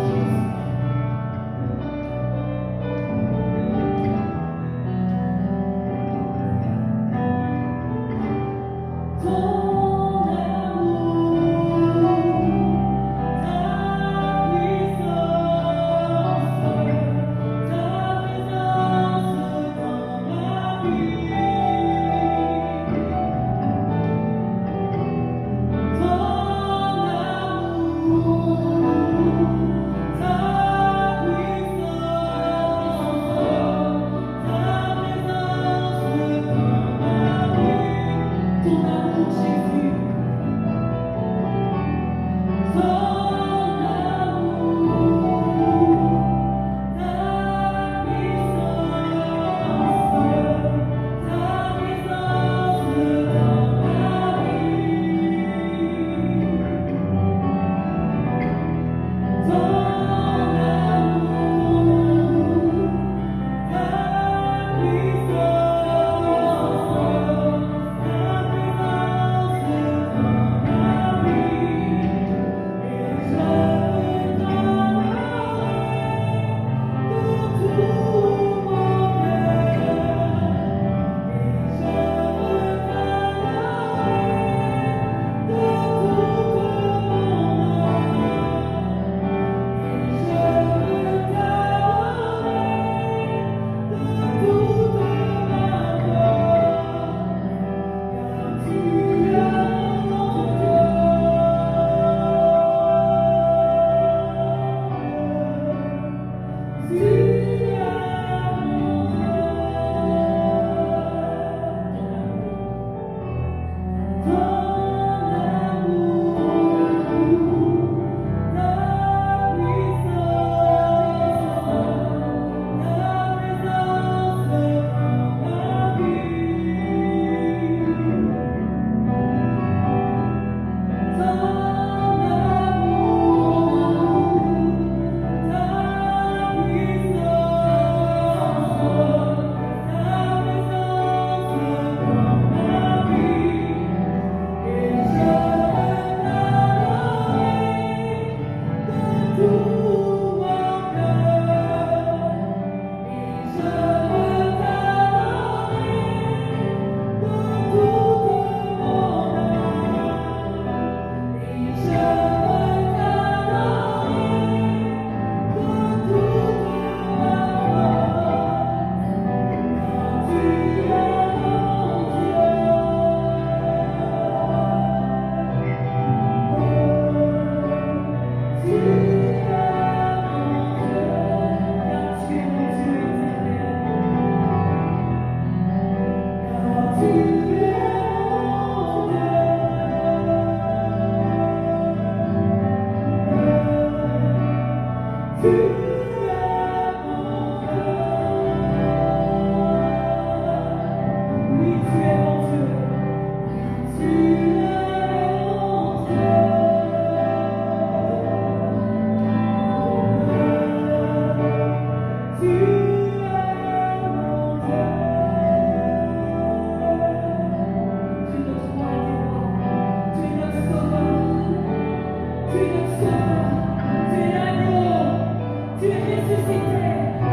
S17: Tu es ressuscité,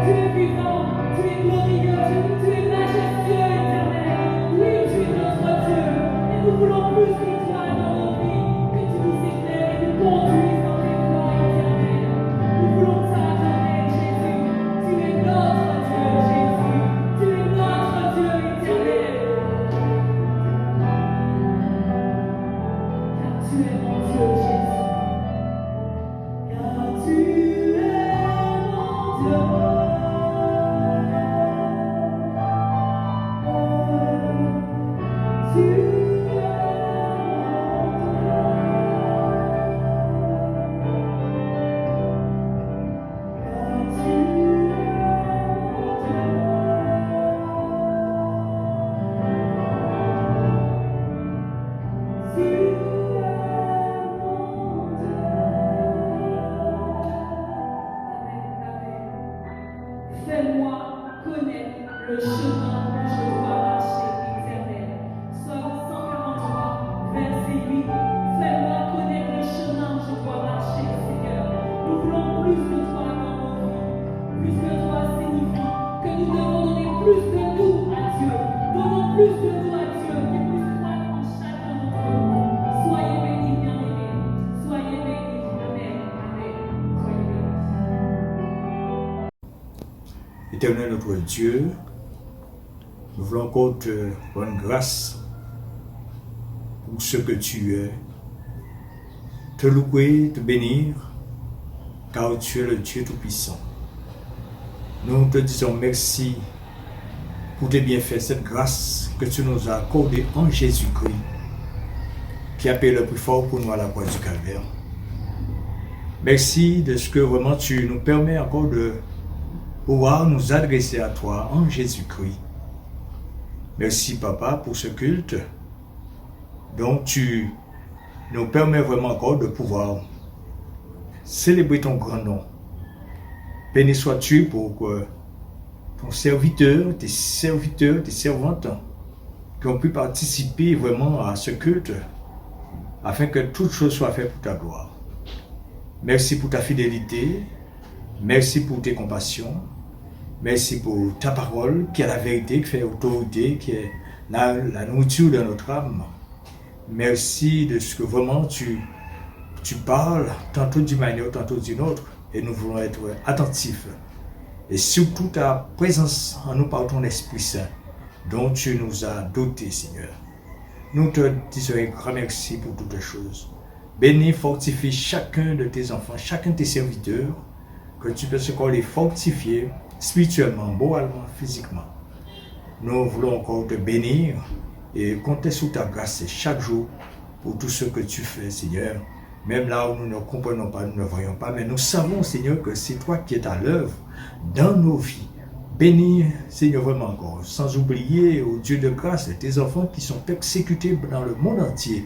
S17: tu es vivant, tu es glorieux, tu es
S18: Éternel notre Dieu, nous voulons encore te rendre grâce pour ce que tu es, te louer, te bénir, car tu es le Dieu Tout-Puissant. Nous te disons merci pour tes bienfaits, cette grâce que tu nous as accordée en Jésus-Christ, qui a payé le prix fort pour nous à la croix du Calvaire. Merci de ce que vraiment tu nous permets encore de pouvoir nous adresser à toi en Jésus-Christ. Merci Papa pour ce culte dont tu nous permets vraiment encore de pouvoir célébrer ton grand nom. Béni sois-tu pour que ton serviteur, tes servantes qui ont pu participer vraiment à ce culte afin que toute chose soit faite pour ta gloire. Merci pour ta fidélité, merci pour tes compassions, merci pour ta parole qui est la vérité, qui fait autorité, qui est la nourriture de notre âme. Merci de ce que vraiment tu parles, tantôt d'une manière, tantôt d'une autre, et nous voulons être attentifs. Et surtout ta présence en nous par ton Esprit Saint, dont tu nous as dotés, Seigneur. Nous te disons un grand merci pour toutes choses. Bénis, fortifie chacun de tes enfants, chacun de tes serviteurs, que tu puisses encore les fortifier spirituellement, moralement, physiquement. Nous voulons encore te bénir et compter sur ta grâce chaque jour pour tout ce que tu fais, Seigneur. Même là où nous ne comprenons pas, nous ne voyons pas, mais nous savons, Seigneur, que c'est toi qui es à l'œuvre dans nos vies. Bénis, Seigneur, vraiment encore, sans oublier, ô Dieu de grâce, tes enfants qui sont persécutés dans le monde entier.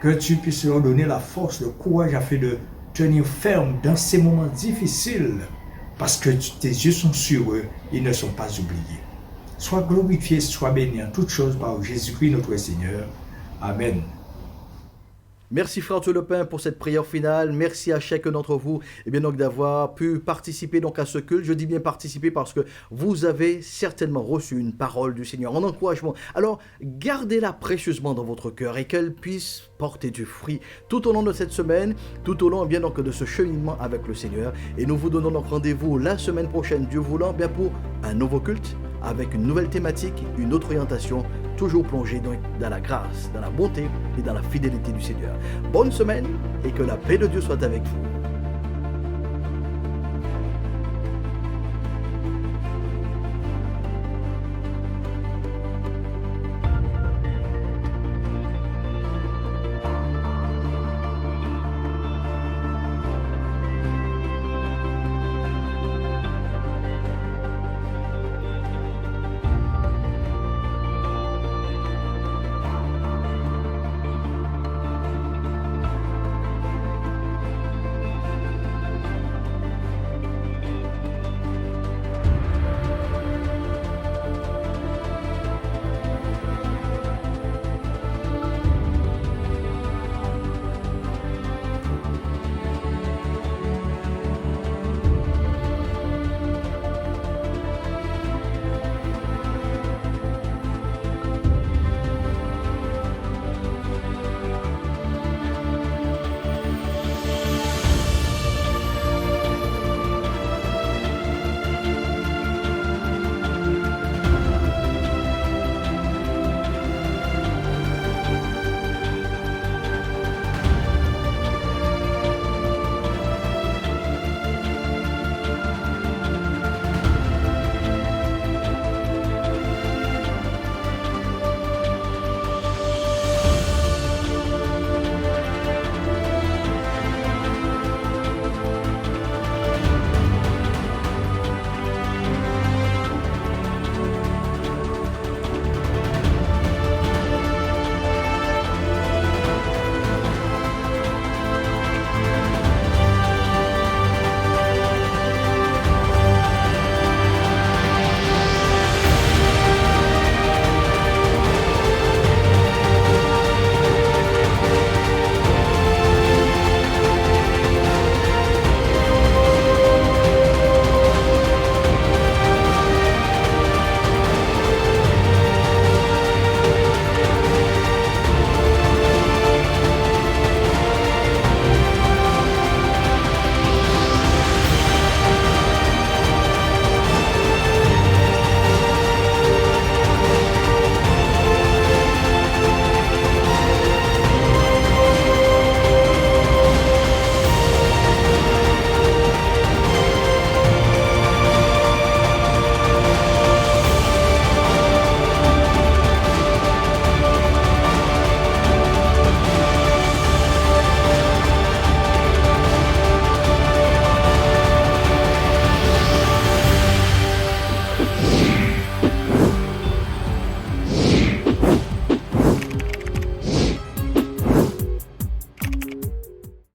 S18: Que tu puisses leur donner la force, le courage afin de tenir ferme dans ces moments difficiles, parce que tes yeux sont sur eux, ils ne sont pas oubliés. Sois glorifié, sois béni en toutes choses par Jésus-Christ notre Seigneur. Amen.
S1: Merci frère Toulepin pour cette prière finale. Merci à chacun d'entre vous donc d'avoir pu participer donc à ce culte. Je dis bien participer parce que vous avez certainement reçu une parole du Seigneur en encouragement. Alors gardez-la précieusement dans votre cœur et qu'elle puisse porter du fruit tout au long de cette semaine, tout au long donc de ce cheminement avec le Seigneur. Et nous vous donnons donc rendez-vous la semaine prochaine, Dieu voulant, bien pour un nouveau culte avec une nouvelle thématique, une autre orientation, toujours plongée dans la grâce, dans la bonté et dans la fidélité du Seigneur. Bonne semaine et que la paix de Dieu soit avec vous.